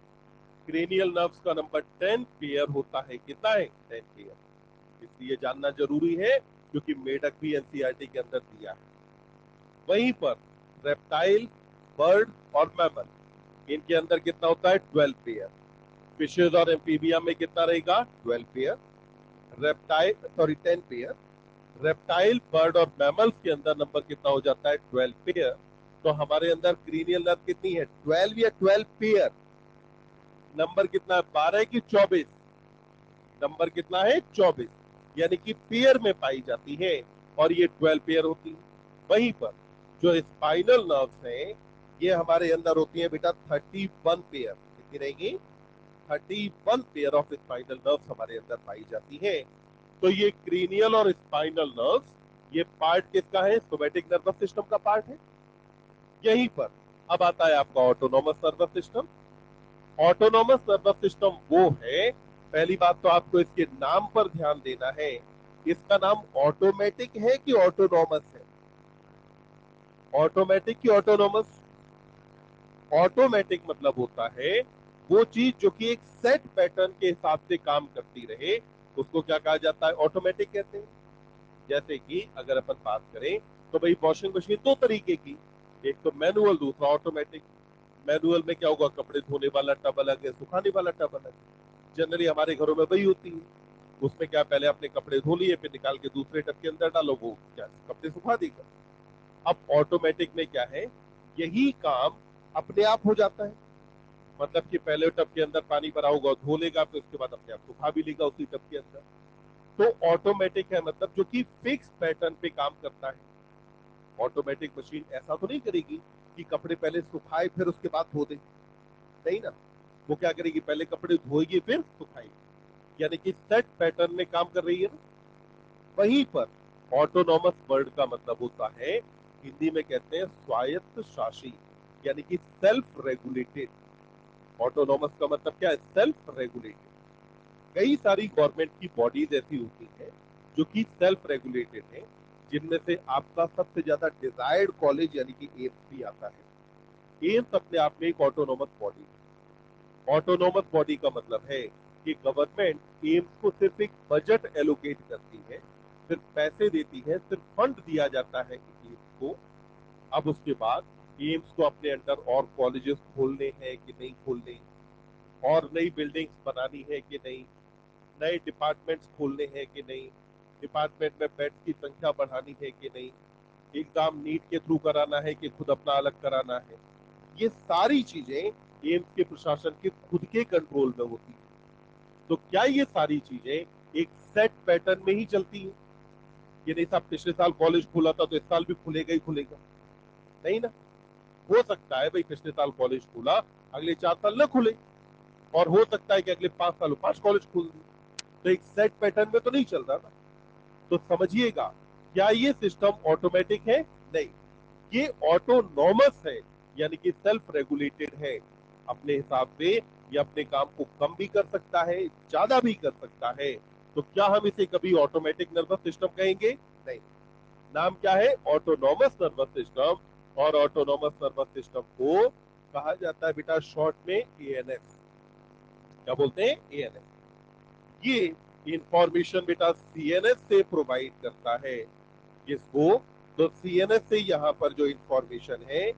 क्रेनियल नर्व्स का नंबर 10 पेयर होता है। कितना है, 10 पेयर। इसलिए जानना जरूरी है क्योंकि मेढक भी एनसीईआरटी के अंदर दिया है। वहीं पर रेप्टाइल, बर्ड और मैमल इनके अंदर कितना होता है, 12 पेयर। फिशेज और एम्फीबिया में कितना रहेगा, 12 pair. Reptile 10 pair. Reptile, bird और मैमल्स के अंदर नंबर कितना हो जाता है, 12 पेयर। तो हमारे अंदर क्रेनियल नर्व कितनी है, 12 या 12 पेयर। नंबर कितना है, 12 की 24। नंबर कितना है, 24। यानी कि पेयर में पाई जाती है और ये 12 पेयर होती है। वहीं पर जो स्पाइनल नर्व्स हैं ये हमारे अंदर होती है बेटा 31 पेयर। कितनी रहेगी, 31 पेयर ऑफ स्पाइनल नर्व्स हमारे अंदर पाई जाती है। तो ये क्रेनियल और स्पाइनल नर्व्स ये पार्ट किसका है, सोमैटिक नर्वस सिस्टम का पार्ट है। यहीं पर अब आता है आपका autonomous nervous system. Autonomous nervous system वो है पहली बात तो आपको इसके नाम पर ध्यान देना है। इसका नाम ऑटोमेटिक है कि ऑटोनॉमस है? ऑटोमेटिक की ऑटोनॉमस? ऑटोमेटिक मतलब होता है वो चीज जो कि एक सेट पैटर्न के हिसाब से काम करती रहे, उसको क्या कहा जाता है? ऑटोमेटिक कहते हैं। जैसे कि अगर अपन बात करें तो भाई वॉशिंग मशीन दो तरीके की, एक तो मैनुअल, दूसरा ऑटोमेटिक। मैनुअल में क्या होगा? कपड़े धोने वाला टब अलग है, सुखाने वाला टब अलग है। जनरली हमारे घरों में वही होती है। उसमें क्या, पहले अपने कपड़े धो लिए, फिर निकाल के दूसरे टब के अंदर डालो, वो क्या कपड़े सुखा देगा। अब ऑटोमेटिक में क्या है, यही काम अपने आप हो जाता है। मतलब कि पहले टब के अंदर पानी भरा होगा, धो लेगा, फिर उसके बाद अपने आप सुखा भी लेगा उसी टब के अंदर। तो ऑटोमेटिक है मतलब जो कि फिक्स पैटर्न पे काम करता है। ऑटोमेटिक मशीन ऐसा तो नहीं करेगी कि कपड़े पहले सुखाए फिर उसके बाद धो दे, नहीं ना। वो क्या करेगी, पहले कपड़े धोएगी फिर सुखाएगी, यानी कि सेट पैटर्न में काम कर रही है ना। वहीं पर ऑटोनॉमस वर्ड का मतलब होता है, हिंदी में कहते हैं स्वायत्त शासी, यानी कि सेल्फ रेगुलेटेड। ऑटोनॉमस का मतलब क्या है? Self regulated. कई सारी गवर्नमेंट की बॉडीज ऐसी होती हैं जो कि सेल्फ रेगुलेटेड हैं, जिनमें से आपका सबसे ज्यादा डिजायर्ड कॉलेज यानी कि एम्स भी आता है। एम्स अपने आप में एक ऑटोनॉमस बॉडी है। ऑटोनॉमस बॉडी का मतलब है कि गवर्नमेंट एम्स को सिर्फ एक बजट एलोकेट करती है, सिर्फ पैसे देती है, सिर्फ फंड दिया जाता है एम्स को। अब उसके बाद एम्स को अपने अंडर और कॉलेजेस खोलने हैं कि नहीं खोलने, और नई बिल्डिंग्स बनानी है कि नहीं, नए डिपार्टमेंट्स खोलने हैं कि नहीं, डिपार्टमेंट में बेड्स की संख्या बढ़ानी है कि नहीं, एग्जाम नीट के थ्रू कराना है कि खुद अपना अलग कराना है। ये सारी चीजें एम्स के प्रशासन के खुद के कंट्रोल में होती है। तो क्या ये सारी चीजें एक सेट पैटर्न में ही चलती है? ये नहीं साहब, पिछले साल कॉलेज खुला था तो इस साल भी खुलेगा ही खुलेगा, नहीं ना। हो सकता है भाई पिछले साल कॉलेज खुला, अगले 4 साल न खुले, और हो सकता है कि अगले 5 साल 5 कॉलेज खुल जाए। तो एक सेट पैटर्न में तो नहीं चल रहा ना। तो समझिएगा, क्या ये सिस्टम ऑटोमेटिक है? नहीं, ये ऑटोनॉमस है, यानी कि सेल्फ रेगुलेटेड है। अपने हिसाब से ये अपने काम को कम भी कर सकता है, ज्यादा भी कर सकता है। तो क्या हम इसे कभी ऑटोमेटिक नर्वस सिस्टम कहेंगे? नहीं। नाम क्या है? Autonomous nervous system. और ऑटोनॉमस नर्वस सिस्टम को कहा जाता है बेटा शॉर्ट में एएनएस। क्या बोलते हैं? एएनएस। ये इंफॉर्मेशन बेटा सीएनएस से प्रोवाइड करता है। किसको? तो सीएनएस से यहाँ पर जो इंफॉर्मेशन है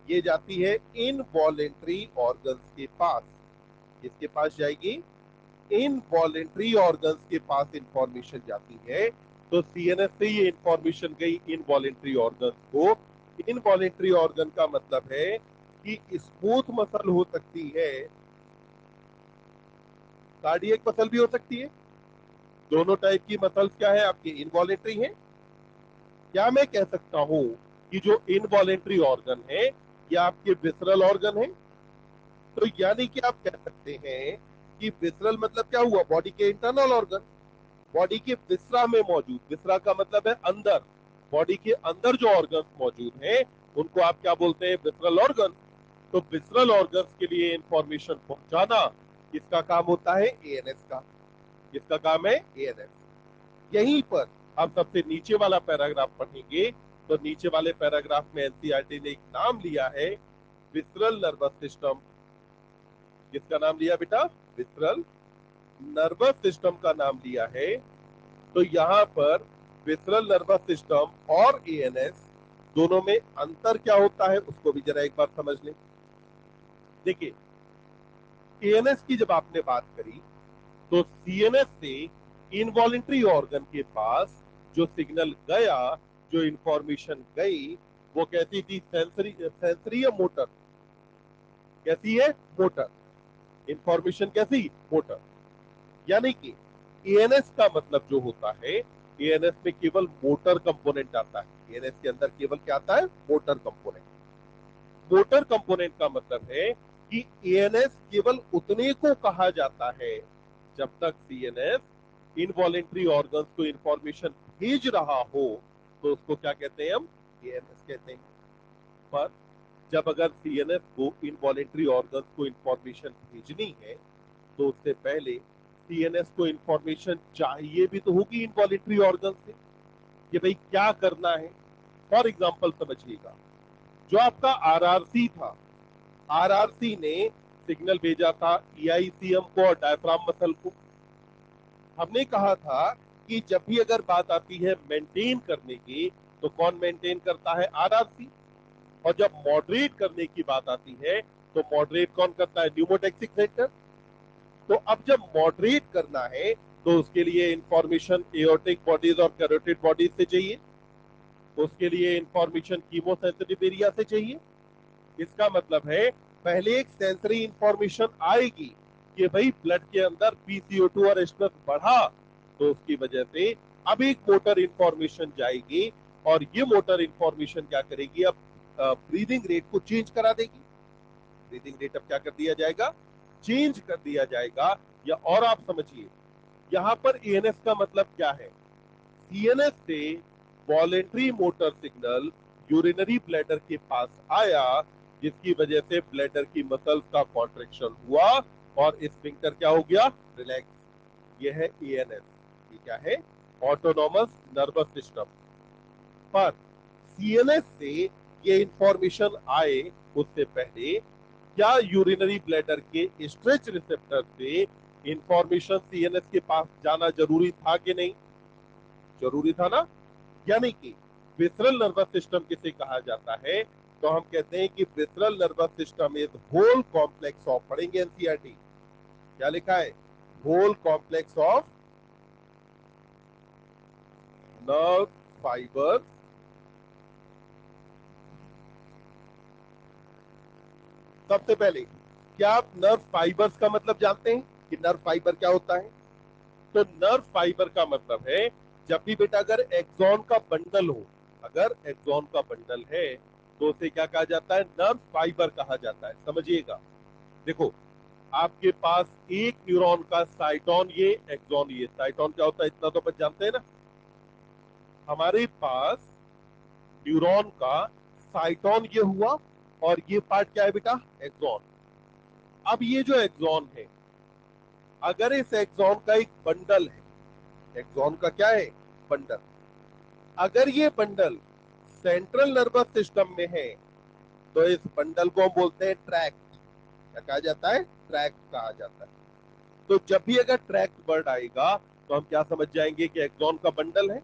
ये जाती है इनवॉलेंट्री ऑर्गन्स के पास। किसके पास जाएगी? इनवॉलेंट्री ऑर्गन्स के पास इंफॉर्मेशन जाती है। तो सीएनएस से ये इंफॉर्मेशन गई इनवॉलेंट्री ऑर्गन्स को। इनवॉलेंट्री ऑर्गन का मतलब है कि स्मूथ मसल हो सकती है, कार्डियक मसल भी हो सकती है। दोनों टाइप की मसल्स क्या है आपकी? इनवॉलेंट्री है। क्या मैं कह सकता हूं कि जो इनवॉलेंट्री ऑर्गन है ये आपके विसरल ऑर्गन है? तो यानी कि आप कह सकते हैं कि विसरल मतलब क्या हुआ? बॉडी के इंटरनल ऑर्गन, बॉडी के विसरा में मौजूद। विसरा का मतलब है अंदर, बॉडी के अंदर जो ऑर्गन मौजूद हैं उनको आप क्या बोलते हैं? Visceral organ. तो विसरल ऑर्गन्स के लिए इंफॉर्मेशन पहुंचाना किसका काम होता है? एएनएस का। किसका काम है? एएनएस। यहीं पर हम सबसे नीचे वाला पैराग्राफ पढ़ेंगे। तो नीचे वाले पैराग्राफ में एनसीईआरटी ने एक नाम लिया है, विसरल नर्वस सिस्टम। किसका नाम लिया बेटा? विसरल नर्वस सिस्टम का नाम लिया है। तो यहां पर विसरल नर्वस सिस्टम और एएनएस दोनों में अंतर क्या होता है उसको भी जरा एक बार समझ लें। देखिए, एएनएस की जब आपने बात करी तो सीएनएस से इनवॉलेंट्री ऑर्गन के पास जो सिग्नल गया, जो इंफॉर्मेशन गई, वो कैसी थी? सेंसरी या मोटर? कैसी है? मोटर। इंफॉर्मेशन कैसी? मोटर। यानी कि एएनएस का मतलब जो होता है, एएनएस में केवल मोटर कंपोनेंट आता है। एएनएस के अंदर केवल क्या आता है? Motor component. मोटर कंपोनेंट का मतलब है कि एएनएस केवल उतने को कहा जाता है जब तक सीएनएस इनवॉलेंट्री ऑर्गन्स को इंफॉर्मेशन भेज रहा हो, तो उसको क्या कहते हैं? हम एएनएस कहते हैं। पर जब अगर सीएनएस को इनवॉलेंट्री ऑर्गन्स को इंफॉर्मेशन भेजनी है तो उससे पहले सीएनएस को इंफॉर्मेशन चाहिए भी तो होगी इनवॉलेंट्री ऑर्गन से कि भाई क्या करना है। फॉर एग्जाम्पल समझिएगा, जो आपका आरआरसी था, आरआरसी ने सिग्नल भेजा था ईआईसीएम को और डायफ्राम मसल को। हमने कहा था कि जब भी अगर बात आती है मेंटेन करने की, तो कौन मेंटेन करता है? आरआरसी। और जब मॉडरेट करने की बात आती है, तो मॉडरेट कौन करता है? Pneumotaxic centre. तो अब जब मॉडरेट करना है, तो उसके लिए इंफॉर्मेशन एओर्टिक बॉडीज और कैरोटिड बॉडीज से चाहिए, उसके लिए इंफॉर्मेशन कीमोसेंसिटिव एरिया से चाहिए। इसका मतलब है पहले एक सेंसरी इंफॉर्मेशन आएगी कि भाई ब्लड के अंदर पीसीओ2 और एच+ बढ़ा, तो उसकी वजह से अब एक मोटर इंफॉर्मेशन जाएगी, और ये मोटर इंफॉर्मेशन क्या करेगी? अब ब्रीदिंग रेट को चेंज करा देगी। ब्रीदिंग रेट अब क्या कर दिया जाएगा? चेंज कर दिया जाएगा। या और आप समझिए, यहां पर एएनएस का मतलब क्या है? सीएनएस से voluntary motor signal urinary bladder के पास आया, जिसकी वजह से ब्लैडर की मसल्स का कॉन्ट्रेक्शन हुआ और स्फिंक्टर क्या हो गया? रिलैक्स। यह है एएनएस। ये क्या है? Autonomous nervous system. पर सीएनएस से ये इंफॉर्मेशन आए उससे पहले क्या यूरिनरी ब्लैडर के स्ट्रेच रिसेप्टर से इंफॉर्मेशन सीएनएस के पास जाना जरूरी था कि नहीं? जरूरी था ना। यानी कि विसरल नर्वस सिस्टम किसे कहा जाता है? तो हम कहते हैं कि visceral nervous system is whole complex of, पढ़ेंगे एनसीईआरटी, क्या लिखा है? Whole complex of nerve fibre. सबसे पहले, क्या आप नर्व फाइबर्स का मतलब जानते हैं कि नर्व फाइबर क्या होता है? तो नर्व फाइबर का मतलब है, जब भी बेटा अगर एक्सॉन का बंडल हो, अगर एक्सॉन का बंडल है, तो उसे क्या कहा जाता है? नर्व फाइबर कहा जाता है। समझिएगा, देखो, आपके पास एक न्यूरॉन का साइटोन ये, एक्सॉन ये। साइटोन क्या होता है इतना तो अपन जानते हैं ना। हमारे पास न्यूरॉन का साइटोन ये हुआ, और ये पार्ट क्या है बेटा? एक्सॉन। अब ये जो एक्सॉन है, अगर इस एक्सॉन का एक बंडल है, एक्सॉन का क्या है? बंडल। अगर ये बंडल सेंट्रल नर्वस सिस्टम में है, तो इस बंडल को हम बोलते हैं ट्रैक्ट। क्या कहा जाता है? ट्रैक्ट कहा जाता है। तो जब भी अगर ट्रैक्ट वर्ड आएगा, तो हम क्या समझ जाएंगे कि एक्सॉन का बंडल है,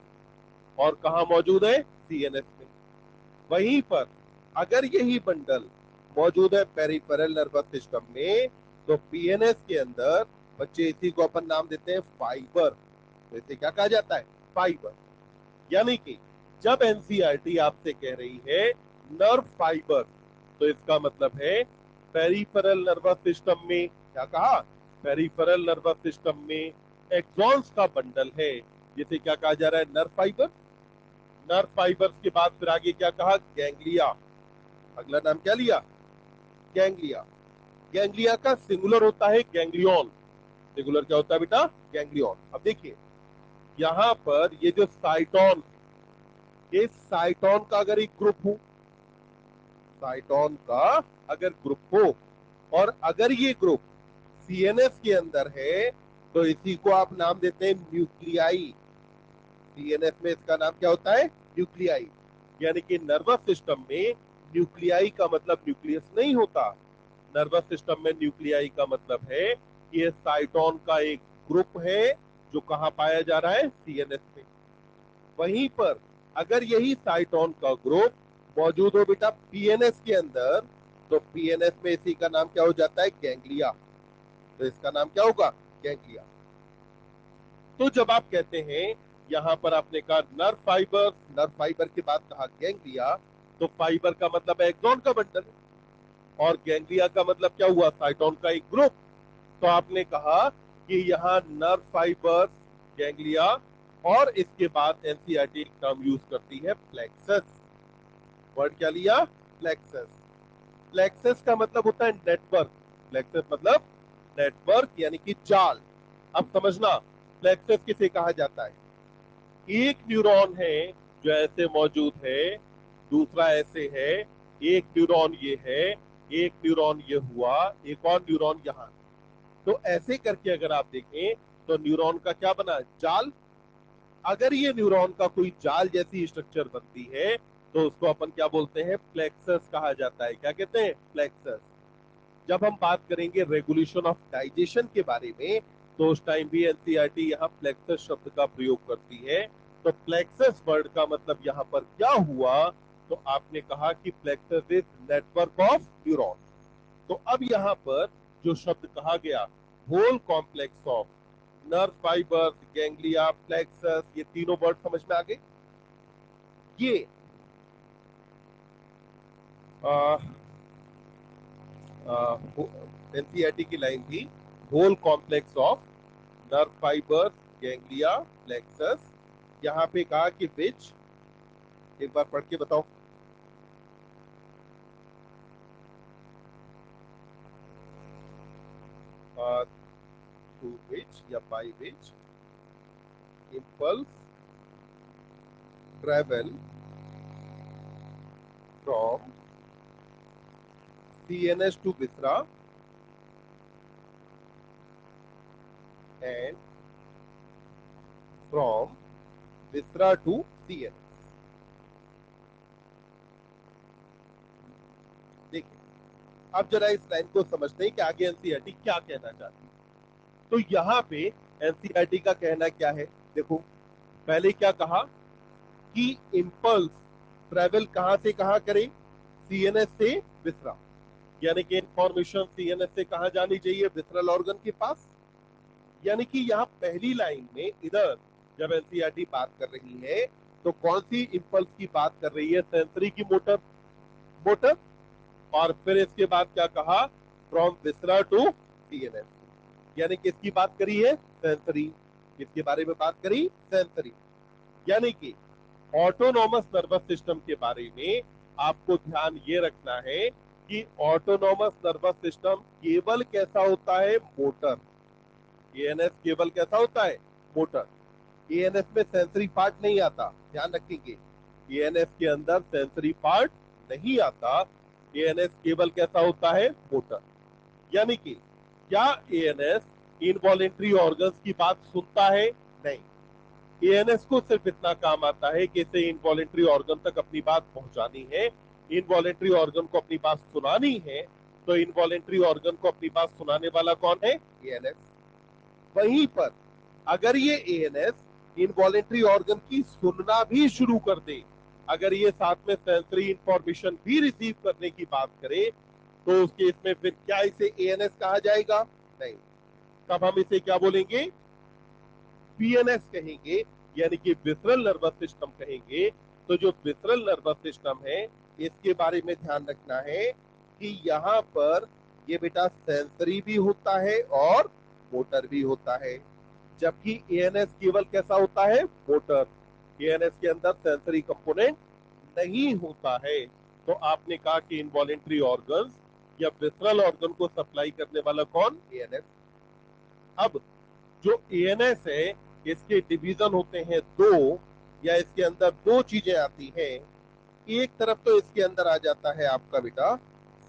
और कहां मौजूद है? सीएनएस में। वहीं पर अगर यही बंडल मौजूद है पेरिफेरल नर्वस सिस्टम में, तो पीएनएस के अंदर बच्चे इसी को अपन नाम देते हैं फाइबर। तो इसे क्या कहा जाता है? फाइबर। यानी कि जब एनसीईआरटी आपसे कह रही है नर्व फाइबर, तो इसका मतलब है पेरिफेरल नर्वस सिस्टम में, क्या कहा? पेरिफेरल नर्वस सिस्टम में एक्सॉन्स का बंडल है, जिसे क्या कहा जा रहा है? Nerve fibre. नर्व फाइबर्स के बाद फिर आगे क्या कहा? गैंग्लिया। अगला नाम क्या लिया? गैंग्लिया। गैंग्लिया का सिंगुलर होता है गैंग्लियन। सिंगुलर क्या होता है बेटा? गैंग्लियन। अब देखिए, यहां पर ये जो साइटोन, इस साइटोन का अगर एक ग्रुप हो, साइटोन का अगर ग्रुप हो, और अगर ये ग्रुप सीएनएस के अंदर है, तो इसी को आप नाम देते हैं न्यूक्लियाई। सीएनएस में इसका नाम क्या होता है? न्यूक्लियाई। यानी कि नर्वस सिस्टम में न्यूक्लियाई का मतलब न्यूक्लियस नहीं होता। नर्वस सिस्टम में न्यूक्लियाई का मतलब है कि ये साइटोन का एक ग्रुप है, जो कहां पाया जा रहा है? सीएनएस में। वहीं पर अगर यही साइटोन का ग्रुप मौजूद हो बेटा पीएनएस के अंदर, तो पीएनएस में इसी का नाम क्या हो जाता है? गैंग्लिया। तो इसका नाम क्या होगा? गैंग्लिया। तो जब आप कहते हैं, यहां पर आपने कहा नर्व फाइबर, नर्व फाइबर के बाद कहा गैंग्लिया, तो फाइबर का मतलब है एक्सॉन का बंडल, और गैंग्लिया का मतलब क्या हुआ? साइटोन का एक ग्रुप। तो आपने कहा कि यहाँ नर्व फाइबर, गैंग्लिया, और इसके बाद एनसीईआरटी एक टर्म यूज करती है प्लेक्सस। वर्ड क्या लिया? प्लेक्सस। प्लेक्सस का मतलब होता है नेटवर्क। प्लेक्सस मतलब नेटवर्क, यानी कि जाल। अब समझना, प्लेक्सस किसे कहा जाता है? एक न्यूरॉन है जो ऐसे मौजूद है, दूसरा ऐसे है, एक न्यूरॉन ये है, एक न्यूरॉन ये हुआ, एक और न्यूरॉन यहां। तो ऐसे करके अगर आप देखें, तो न्यूरॉन का क्या बना, जाल। अगर ये न्यूरॉन का कोई जाल जैसी स्ट्रक्चर बनती है तो उसको अपन क्या बोलते हैं, प्लेक्सस कहा जाता है। क्या कहते हैं, प्लेक्सस। जब हम बात करेंगे रेगुलेशन ऑफ डाइजेशन के बारे में तो उस टाइम भी एनसीईआरटी यहाँ प्लेक्सस शब्द का प्रयोग करती है। तो प्लेक्सस वर्ड का मतलब यहाँ पर क्या हुआ, तो आपने कहा कि plexus is network of neuron. तो अब यहाँ पर जो शब्द कहा गया, whole complex of nerve fibres, ganglia, plexus, ये तीनों वर्ड समझ में आ गए। ये एनसीईआरटी की लाइन थी, whole complex of nerve fibres, ganglia, plexus. यहाँ पे कहा कि विच, एक बार पढ़ के बताओ। थ्रू विच या by which impulse travel from CNS to viscera and from viscera to CNS। देखिए, अब जरा इस लाइन को समझते हैं कि आगे एनसीईआरटी क्या कहना चाहती है। तो यहाँ पे एनसीईआरटी का कहना क्या है, देखो पहले क्या कहा कि इम्पल्स ट्रेवल कहां से कहां करे, सीएनएस से विसरा, यानी कि इंफॉर्मेशन सीएनएस से कहां जानी चाहिए, विसरल ऑर्गन के पास। यानी कि यहाँ पहली लाइन में इधर जब एनसीईआरटी बात कर रही है तो कौन सी इम्पल्स की बात कर रही है, सेंसरी की मोटर, मोटर। और फिर इसके बाद क्या कहा, फ्रॉम विसरा टू सीएनएस, यानी किसकी बात करी है, सेंसरी। किसके बारे में बात करी, सेंसरी। यानी कि ऑटोनॉमस नर्वस सिस्टम के बारे में आपको ध्यान ये रखना है कि ऑटोनॉमस नर्वस सिस्टम केवल कैसा होता है, मोटर। एएनएस केवल कैसा होता है, मोटर। एएनएस में सेंसरी पार्ट नहीं आता, ध्यान रखेंगे। एएनएस के अंदर सेंसरी पार्ट नहीं आता, एएनएस केवल कैसा होता है, मोटर। यानी कि क्या एएनएस इनवॉलेंट्री ऑर्गन्स की बात सुनता है, नहीं। एएनएस को सिर्फ इतना काम आता है कि इसे इनवॉलेंट्री ऑर्गन तक अपनी बात पहुंचानी है, इनवॉलेंट्री ऑर्गन को अपनी बात सुनानी है। तो इनवॉलेंट्री ऑर्गन को अपनी बात सुनाने वाला कौन है, एएनएस। वहीं पर अगर ये एएनएस इनवॉलेंट्री ऑर्गन की सुनना भी शुरू कर दे, अगर ये साथ में सेंसरी इंफॉर्मेशन भी रिसीव करने की बात करे, तो उस केस में फिर क्या इसे एएनएस कहा जाएगा, नहीं। तब हम इसे क्या बोलेंगे, पीएनएस कहेंगे, यानी कि विसरल नर्वस सिस्टम कहेंगे। तो जो विसरल नर्वस सिस्टम है, इसके बारे में ध्यान रखना है कि यहाँ पर ये बेटा सेंसरी भी होता है और मोटर भी होता है, जबकि एएनएस केवल कैसा होता है, मोटर। एएनएस के अंदर सेंसरी कंपोनेंट नहीं होता है। तो आपने कहा कि इनवॉलेंट्री ऑर्गन्स या विसरल ऑर्गन को सप्लाई करने वाला कौन, एएनएस। अब जो एएनएस है, इसके डिवीजन होते हैं दो, या इसके अंदर दो चीजें आती हैं। एक तरफ तो इसके अंदर आ जाता है आपका बेटा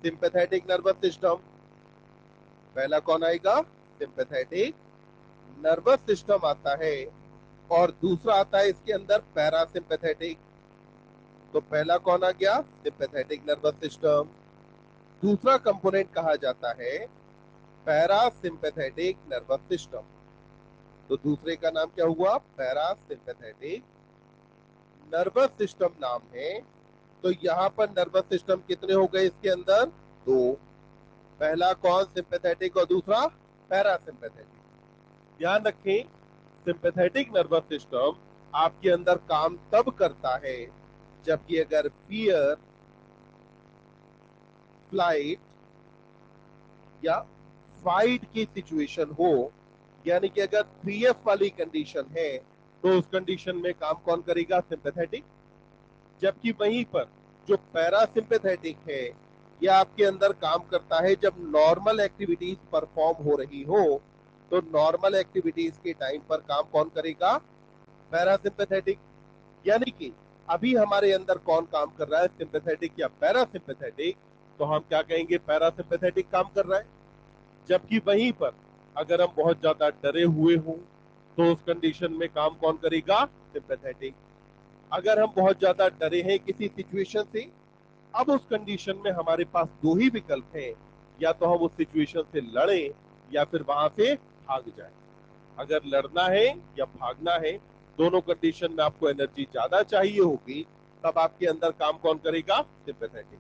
सिंपैथेटिक नर्वस सिस्टम। पहला कौन आएगा, सिंपैथेटिक नर्वस सिस्टम आता है, और दूसरा आता है इसके अंदर पैरासिम्पैथेटिक। तो पहला कौन आ गया, सिंपैथेटिक नर्वस सिस्टम। दूसरा कंपोनेंट कहा जाता है पैरासिम्पैथेटिक नर्वस सिस्टम। तो दूसरे का नाम क्या हुआ, पैरासिम्पैथेटिक नर्वस सिस्टम नाम है। तो यहाँ पर नर्वस सिस्टम कितने हो गए इसके अंदर, दो। पहला कौन, सिंपैथेटिक, और दूसरा पैरासिम्पैथेटिक। ध्यान रखें, सिंपैथेटिक नर्वस सिस्टम आपके अंदर काम तब करता है जबकि अगर फियर, फ्लाइट या फाइट की सिचुएशन हो, यानी कि अगर 3F वाली कंडीशन है तो उस कंडीशन में काम कौन करेगा, सिंपैथेटिक। जबकि वहीं पर जो पैरासिम्पैथेटिक है, यह आपके अंदर काम करता है जब नॉर्मल एक्टिविटीज परफॉर्म हो रही हो। तो नॉर्मल एक्टिविटीज के टाइम पर काम कौन करेगा, पैरासिम्पैथेटिक। यानी कि अभी हमारे अंदर कौन काम कर रहा है, सिंपैथेटिक या पैरासिम्पैथेटिक। तो हम क्या कहेंगे, पैरासिम्पैथेटिक काम कर रहा है। जबकि वहीं पर अगर हम बहुत ज्यादा डरे हुए हों तो उस कंडीशन में काम कौन करेगा? सिंपैथेटिक। अगर हम बहुत ज्यादा डरे हैं किसी सिचुएशन से, अब उस कंडीशन में हमारे पास दो ही विकल्प हैं, या तो हम उस सिचुएशन से लड़ें या फिर वहां से भाग जाएं। अगर लड़ना है या भागना है, दोनों कंडीशन में आपको एनर्जी ज्यादा चाहिए होगी, तब आपके अंदर काम कौन करेगा? सिंपैथेटिक।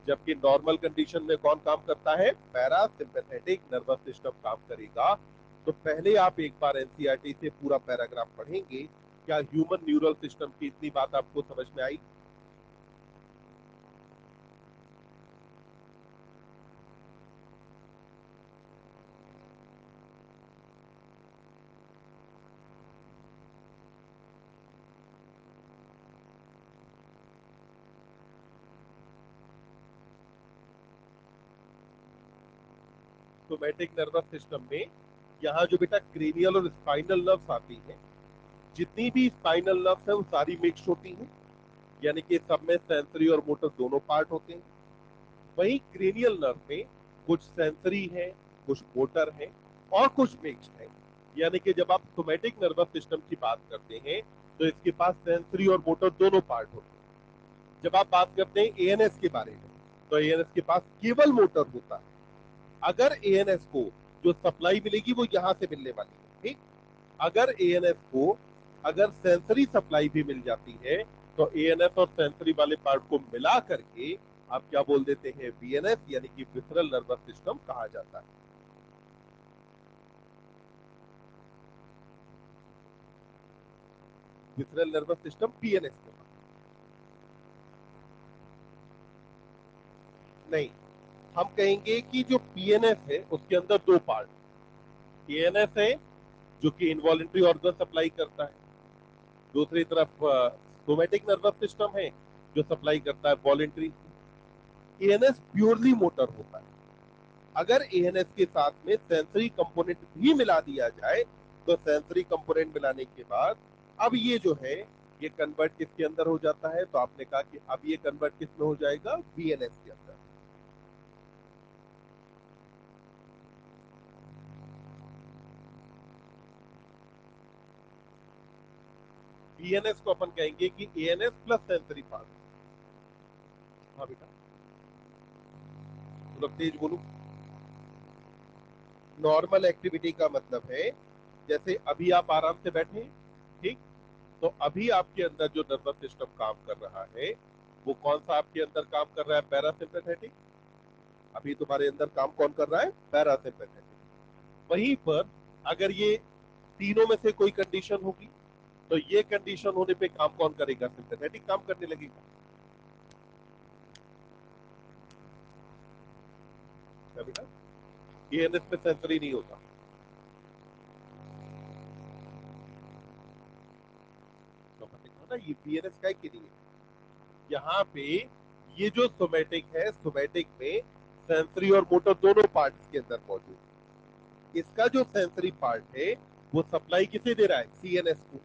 जबकि नॉर्मल कंडीशन में कौन काम करता है? पैरा सिंपैथेटिक नर्वस सिस्टम काम करेगा। तो पहले आप एक बार एनसीईआरटी से पूरा पैराग्राफ पढ़ेंगे। क्या ह्यूमन न्यूरल सिस्टम की इतनी बात आपको समझ में आई? सोमैटिक नर्वस सिस्टम में यहाँ जो बेटा क्रेनियल और स्पाइनल नर्व्स आती हैं, जितनी भी स्पाइनल नर्व्स है वो सारी मिक्स होती हैं, यानी कि सब में सेंसरी और मोटर दोनों पार्ट होते हैं। वहीं क्रेनियल नर्व में कुछ सेंसरी है, कुछ मोटर है और कुछ मिक्स्ड है। यानी कि जब आप सोमैटिक नर्वस सिस्टम की बात करते हैं तो इसके पास सेंसरी और मोटर दोनों पार्ट होते हैं। जब आप बात करते हैं एएनएस के बारे में, तो एएनएस के पास केवल मोटर होता है। अगर एएनएस को जो सप्लाई मिलेगी वो यहां से मिलने वाली है, ठीक। अगर एएनएस को अगर सेंसरी सप्लाई भी मिल जाती है तो एएनएस और सेंसरी वाले पार्ट को मिला करके आप क्या बोल देते हैं? वीएनएस, यानी कि विसरल नर्वस सिस्टम कहा जाता है। विसरल नर्वस सिस्टम पीएनएस के पास नहीं। हम कहेंगे कि जो पीएनएस है उसके अंदर दो पार्ट, एएनएस है जो कि इनवॉलेंट्री ऑर्गन सप्लाई करता है, दूसरी तरफ सोमैटिक नर्वस सिस्टम है जो सप्लाई करता है वॉलेंट्री। एएनएस प्योरली मोटर होता है। अगर एएनएस के साथ में सेंसरी कंपोनेंट भी मिला दिया जाए तो सेंसरी कंपोनेंट मिलाने के बाद अब ये जो है ये कन्वर्ट किसके अंदर हो जाता है? तो आपने कहा कि अब ये कन्वर्ट किस में हो जाएगा? वीएनएस के अंदर। वीएनएस को अपन कहेंगे कि एएनएस प्लस सेंसरी पार्ट। हाँ बेटा, थोड़ा तेज बोलू। नॉर्मल एक्टिविटी का मतलब है जैसे अभी आप आराम से बैठे, ठीक। तो अभी आपके अंदर जो नर्वस सिस्टम काम कर रहा है वो कौन सा आपके अंदर काम कर रहा है? पैरासिम्पैथेटिक। अभी तुम्हारे अंदर काम कौन कर रहा है? पैरासिम्पैथेटिक। वहीं पर अगर ये तीनों में से कोई कंडीशन होगी तो ये कंडीशन होने पे काम कौन करेगा? सिंपैथेटिक काम करने लगेगा। क्या बेटा? एएनएस में सेंसरी नहीं होता। तो ना ये पीएनएस का कि नहीं है यहाँ पे। ये जो सोमैटिक है, सोमैटिक में सेंसरी और मोटर दोनों पार्ट्स के अंदर मौजूद है। इसका जो सेंसरी पार्ट है वो सप्लाई किसे दे रहा है? सीएनएस को।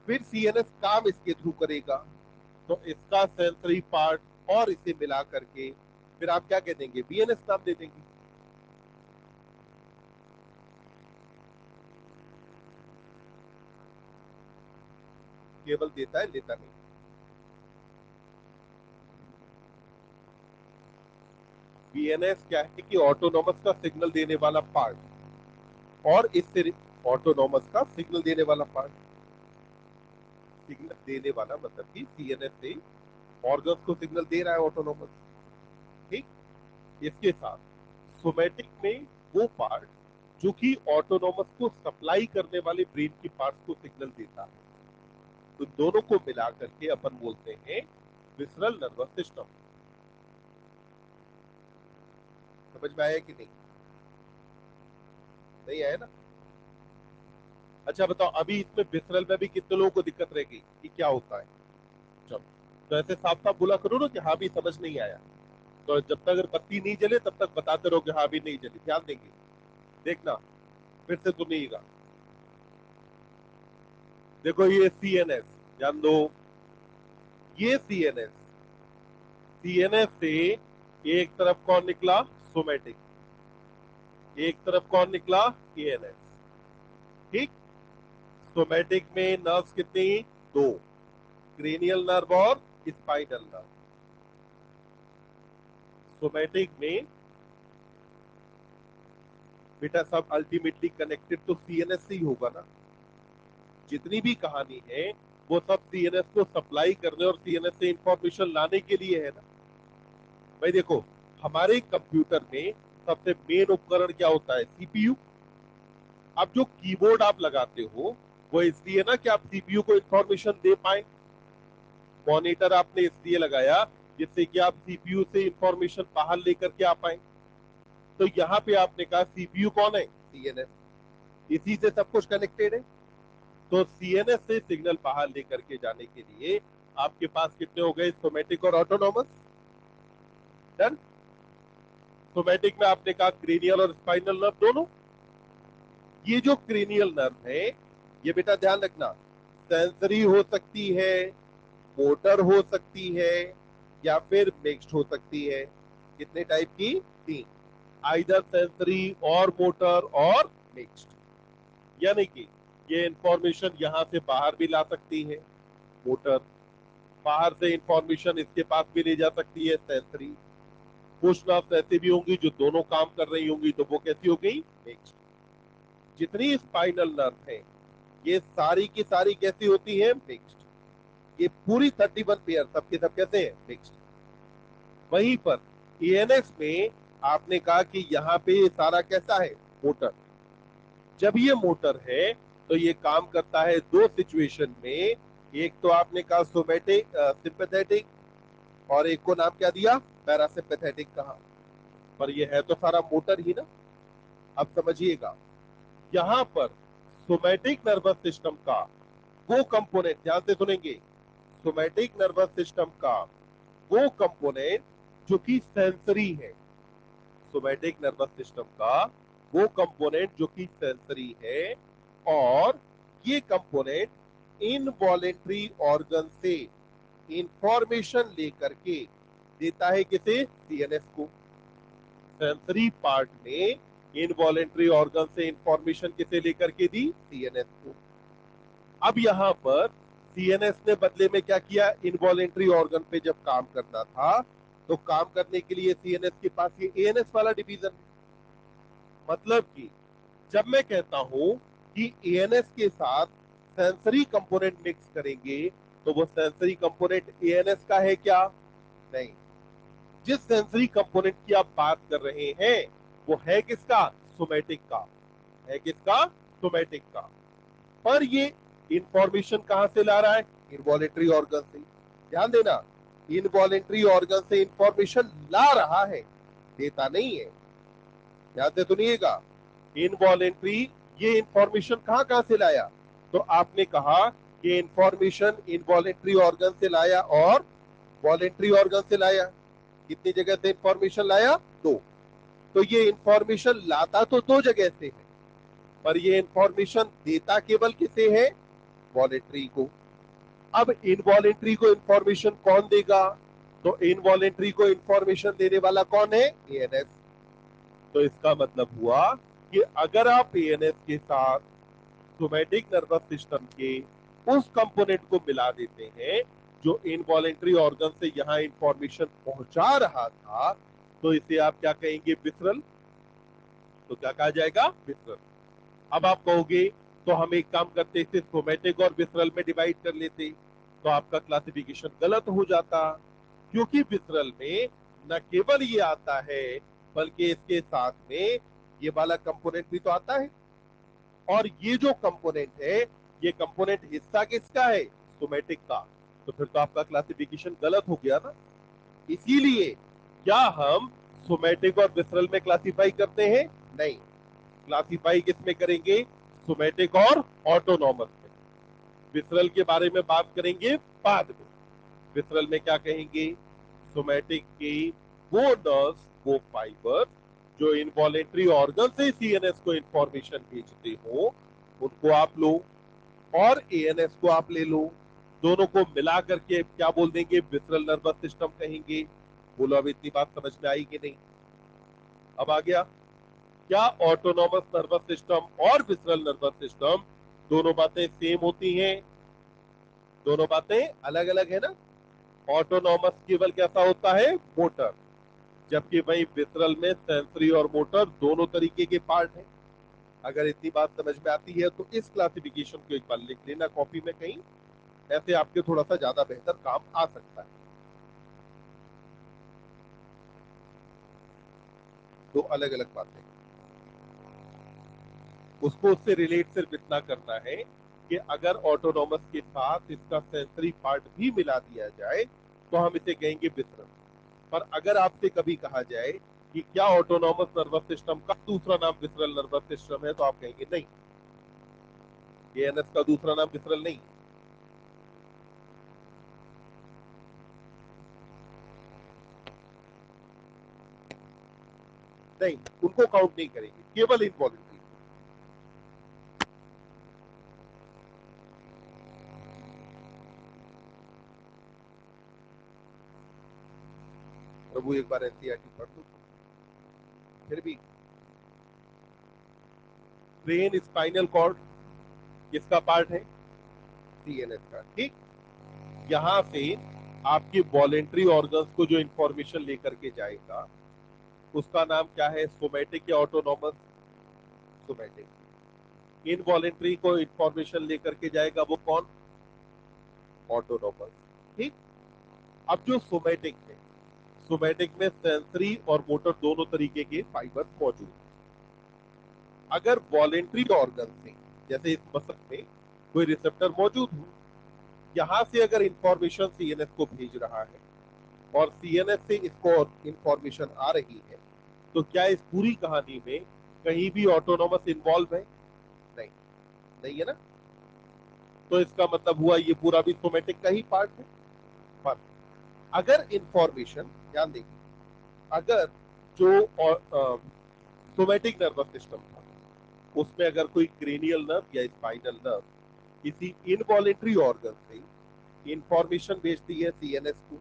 फिर सीएनएस काम इसके थ्रू करेगा, तो इसका सेंसरी पार्ट और इसे मिला करके फिर आप क्या कह देंगे? वीएनएस नाम दे देंगे। केवल देता है, लेता नहीं। वीएनएस क्या है कि ऑटोनॉमस का सिग्नल देने वाला पार्ट, और इससे ऑटोनॉमस का सिग्नल देने वाला पार्ट। सिग्नल देने वाला मतलब कि सीएनएस से ऑर्गन्स को सिग्नल दे रहा है ऑटोनॉमस, ठीक। इसके साथ सोमैटिक में वो पार्ट जो कि ऑटोनॉमस को सप्लाई करने वाले ब्रेन की पार्ट्स को सिग्नल देता है, तो दोनों को मिला करके अपन बोलते हैं विसरल नर्वस सिस्टम। समझ में आया कि नहीं? नहीं आया ना? अच्छा बताओ, अभी इसमें विसरल में भी कितने लोगों को दिक्कत रहेगी कि क्या होता है? चलो, तो ऐसे साफ साफ बोला करो ना कि हाँ भी समझ नहीं आया। तो जब तक अगर बत्ती नहीं जले तब तक बताते रहो कि हाँ भी नहीं जली, ध्यान देंगे। देखना, फिर से सुनिएगा। देखो ये सीएनएस, ध्यान दो, ये सीएनएस, सीएनएस से एक तरफ कौन निकला? सोमैटिक। एक तरफ कौन निकला, एएनएस। ठीक। सोमैटिक में नर्व्स कितनी, दो, क्रेनियल नर्व और स्पाइनल नर्व। सोमैटिक में बेटा सब अल्टीमेटली कनेक्टेड तो सीएनएस से ही होगा ना। जितनी भी कहानी है वो सब सीएनएस को सप्लाई करने और सीएनएस से इंफॉर्मेशन लाने के लिए है ना। भाई देखो, हमारे कंप्यूटर में सबसे मेन उपकरण क्या होता है, सीपीयू। अब जो कीबोर्ड आप लगाते हो वो इसलिए ना कि आप सीपीयू को इंफॉर्मेशन दे पाए। मॉनिटर आपने इसलिए लगाया जिससे कि आप सीपीयू से इंफॉर्मेशन बाहर लेकर के आ पाए। तो यहाँ पे आपने कहा सीपीयू कौन है, सीएनएस, इसी से सब कुछ कनेक्टेड है। तो सीएनएस से सिग्नल बाहर लेकर के जाने के लिए आपके पास कितने हो गए, सोमैटिक और ऑटोनॉमस। डन। सोमैटिक में आपने कहा क्रेनियल और स्पाइनल नर्व दोनों। ये जो क्रेनियल नर्व है ये बेटा ध्यान रखना, सेंसरी हो सकती है, मोटर हो सकती है, या फिर मिक्स्ड हो सकती है। कितने टाइप की, तीन, आइदर सेंसरी और मोटर और मिक्स्ड। यानी कि ये इंफॉर्मेशन यहां से बाहर भी ला सकती है मोटर, बाहर से इंफॉर्मेशन इसके पास भी ले जा सकती है सेंसरी। कुछ नर्व्स ऐसी भी होंगी जो दोनों काम कर रही होंगी, तो वो कैसी हो गई, मिक्स्ड। जितनी स्पाइनल नर्व है ये सारी की सारी कैसी होती है, मिक्स्ड। ये पूरी 31 पेयर सबके सब कैसे हैं, मिक्स्ड। वहीं पर एएनएस में आपने कहा कि यहाँ पे ये सारा कैसा है, मोटर। जब ये मोटर है तो ये काम करता है दो सिचुएशन में। एक तो आपने कहा सोमैटिक सिंपैथेटिक, और एक को नाम क्या दिया, पैरासिम्पैथेटिक कहा। पर ये है तो सारा मोटर ही ना। अब समझिएगा, यहां पर सोमैटिक नर्वस सिस्टम का वो कंपोनेंट, ध्यान से सुनेंगे, सोमैटिक नर्वस सिस्टम का वो कंपोनेंट जो कि सेंसरी है। सोमैटिक नर्वस सिस्टम का वो कंपोनेंट जो कि सेंसरी है, और ये कंपोनेंट इनवॉलेंट्री ऑर्गन से इंफॉर्मेशन लेकर के देता है किसे, सीएनएस को। सेंसरी पार्ट में इनवॉलेंट्री ऑर्गन से इंफॉर्मेशन किसे लेकर के दी, सीएनएस को। अब यहां पर सीएनएस ने बदले में क्या किया, इनवॉलेंट्री ऑर्गन पे जब काम करना था तो काम करने के लिए सीएनएस के पास ये एएनएस वाला डिवीजन है। मतलब कि जब मैं कहता हूं कि एएनएस के साथ सेंसरी कंपोनेंट मिक्स करेंगे तो वो सेंसरी कंपोनेंट एएनएस का है क्या, नहीं। जिस सेंसरी कंपोनेंट की आप बात कर रहे हैं वो है किसका, सोमैटिक का। है किसका, सोमैटिक का। पर ये इंफॉर्मेशन कहां से ला रहा है, इनवॉलेंट्री ऑर्गन से। ध्यान देना, इनवॉलेंट्री ऑर्गन से इंफॉर्मेशन ला रहा है, देता नहीं है। ध्यान से सुनिएगा, इनवॉलेंट्री, ये इंफॉर्मेशन कहां कहां से लाया, तो आपने कहा कि इंफॉर्मेशन इनवॉलेंट्री ऑर्गन से लाया और वॉलेंट्री ऑर्गन से लाया। कितनी जगह से इंफॉर्मेशन लाया, दो। तो ये इंफॉर्मेशन लाता तो दो जगह से है, पर ये इंफॉर्मेशन देता केवल किसे है, वॉलेंट्री को। अब इनवॉलेंट्री को इंफॉर्मेशन कौन देगा, तो इनवॉलेंट्री को इंफॉर्मेशन देने वाला कौन है, एएनएस। तो इसका मतलब हुआ कि अगर आप एएनएस के साथ सोमैटिक नर्वस सिस्टम के उस कंपोनेंट को मिला देते हैं जो इनवॉलेंट्री ऑर्गन से यहां इंफॉर्मेशन पहुंचा रहा था, तो इसे आप क्या कहेंगे, विसरल। तो क्या कहा जाएगा, विसरल। अब आप कहोगे तो हम एक काम करते, इसे सोमैटिक और विसरल में डिवाइड कर लेते, तो आपका क्लासिफिकेशन गलत हो जाता, क्योंकि विसरल में न केवल ये आता है बल्कि इसके साथ में ये वाला कंपोनेंट भी तो आता है। और ये जो कंपोनेंट है, ये कंपोनेंट हिस्सा किसका है, सोमैटिक का। तो फिर तो आपका क्लासिफिकेशन गलत हो गया ना। इसीलिए क्या हम सोमैटिक और विसरल में क्लासिफाई करते हैं, नहीं। क्लासिफाई किसमें करेंगे, सोमैटिक और ऑटोनॉमस में। विसरल के बारे में बात करेंगे बाद में। विसरल में क्या कहेंगे, सोमैटिक की वो नर्व्स, वो फाइबर जो इनवॉलेंट्री ऑर्गन से सीएनएस को इंफॉर्मेशन भेजते हो उनको आप लो, और एएनएस को आप ले लो। दोनों को मिला करके क्या बोल देंगे, विसरल नर्वस सिस्टम कहेंगे। बोलो अब इतनी बात समझ में आई कि नहीं, अब आ गया। क्या ऑटोनॉमस नर्वस सिस्टम और विसरल नर्वस सिस्टम दोनों बातें सेम होती हैं? दोनों बातें अलग अलग है ना। ऑटोनॉमस केवल कैसा होता है, मोटर, जबकि वही विसरल में सेंसरी और मोटर दोनों तरीके के पार्ट हैं। अगर इतनी बात समझ में आती है तो इस क्लासिफिकेशन को एक बार लिख लेना कॉपी में कहीं, ऐसे आपके थोड़ा सा ज्यादा बेहतर काम आ सकता है। दो अलग अलग बातें, उसको उससे रिलेट सिर्फ इतना करना है कि अगर ऑटोनॉमस के साथ इसका सेंसरी पार्ट भी मिला दिया जाए तो हम इसे कहेंगे विसरल। पर अगर आपसे कभी कहा जाए कि क्या ऑटोनॉमस नर्वस सिस्टम का दूसरा नाम विसरल नर्वस सिस्टम है, तो आप कहेंगे नहीं, एएनएस का दूसरा नाम विसरल नहीं। नहीं, उनको काउंट नहीं करेंगे, केवल इनवॉलंटरी। प्रभु एक बार एनसीईआरटी पढ़ लो। फिर भी ब्रेन स्पाइनल कॉर्ड किसका पार्ट है, सीएनएस का, ठीक। यहां से आपके वॉलेंट्री ऑर्गन्स को जो इंफॉर्मेशन लेकर के जाएगा उसका नाम क्या है, सोमैटिक या ऑटोनॉमस, सोमैटिक। इनवॉलेंट्री को इंफॉर्मेशन लेकर के जाएगा वो कौन, ऑटोनॉमस, ठीक। अब जो सोमैटिक है, सोमैटिक में सेंसरी और मोटर दोनों तरीके के फाइबर मौजूद हैं। अगर वॉलेंट्री ऑर्गन से, जैसे इस मसल में कोई रिसेप्टर मौजूद हो, यहां से अगर इंफॉर्मेशन सीएनएस को भेज रहा है और सीएनएस से इसको इंफॉर्मेशन आ रही है, तो क्या इस पूरी कहानी में कहीं भी ऑटोनॉमस इन्वॉल्व है, नहीं, नहीं है ना। तो इसका मतलब हुआ ये पूरा भी सोमैटिक का ही पार्ट है। पर अगर इंफॉर्मेशन, ध्यान देखिए, अगर जो सोमैटिक नर्वस सिस्टम था उसमें अगर कोई क्रेनियल नर्व या स्पाइनल नर्व किसी इनवॉलेंट्री ऑर्गन से इंफॉर्मेशन भेजती है सीएनएस को,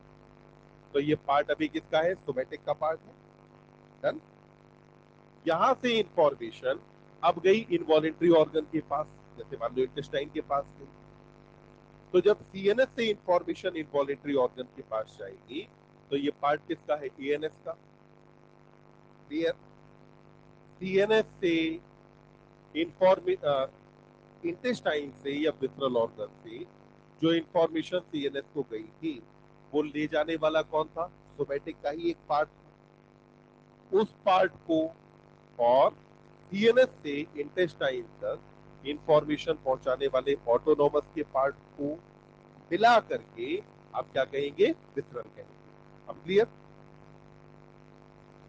तो ये पार्ट अभी किसका है, सोमैटिक का पार्ट है। डन। यहां से इंफॉर्मेशन अब गई इनवॉलेंट्री ऑर्गन के पास, जैसे मान लो इंटेस्टाइन के पास गई, तो जब सीएनएस से इंफॉर्मेशन इनवॉलेंट्री ऑर्गन के पास जाएगी तो ये पार्ट किसका है, एएनएस का। क्लियर। सीएनएस से इंटेस्टाइन से या विसरल ऑर्गन से जो इंफॉर्मेशन सीएनएस को गई थी वो ले जाने वाला कौन था, सोमैटिक का ही एक पार्ट था। उस पार्ट को और सीएनएस से इंटेस्टाइन तक इंफॉर्मेशन पहुंचाने वाले ऑटोनॉमस के पार्ट को मिला करके आप क्या कहेंगे, विसरल कहेंगे। अब क्लियर,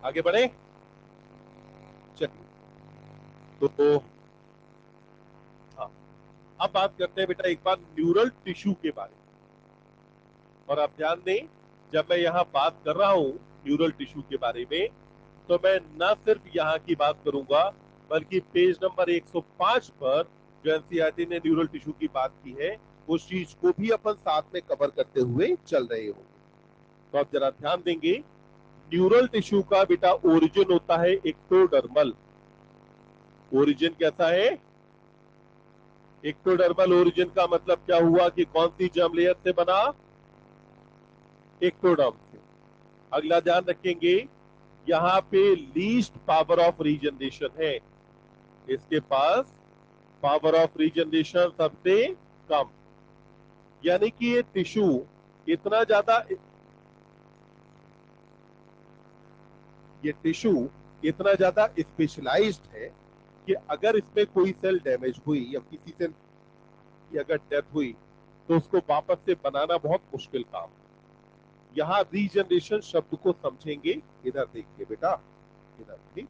आगे बढ़े। चलिए, तो हाँ, अब बात करते हैं बेटा एक बार न्यूरल टिश्यू के बारे में। और आप ध्यान दें, जब मैं यहाँ बात कर रहा हूँ न्यूरल टिश्यू के बारे में, तो मैं न सिर्फ यहाँ की बात करूंगा बल्कि पेज नंबर 105 पर जो एनसीईआरटी ने न्यूरल टिश्यू की बात की है उस चीज को भी अपन साथ में कवर करते हुए चल रहे होंगे। तो आप जरा ध्यान देंगे, न्यूरल टिश्यू का बेटा ओरिजिन होता है एक्टोडर्मल। ओरिजिन कैसा है, एक्टोडर्मल। ओरिजिन का मतलब क्या हुआ कि कौन सी जर्म लेयर से बना, एक्टोडर्म से। अगला ध्यान रखेंगे, यहाँ पे लीस्ट पावर ऑफ रीजनरेशन है, इसके पास पावर ऑफ रीजनरेशन सबसे कम। यानी कि ये टिश्यू इतना ज्यादा, ये टिश्यू इतना ज्यादा स्पेशलाइज्ड है कि अगर इसमें कोई सेल डैमेज हुई या किसी सेल की अगर डेथ हुई तो उसको वापस से बनाना बहुत मुश्किल काम। यहाँ रीजनरेशन शब्द को समझेंगे, इधर देखिए बेटा, इधर ठीक।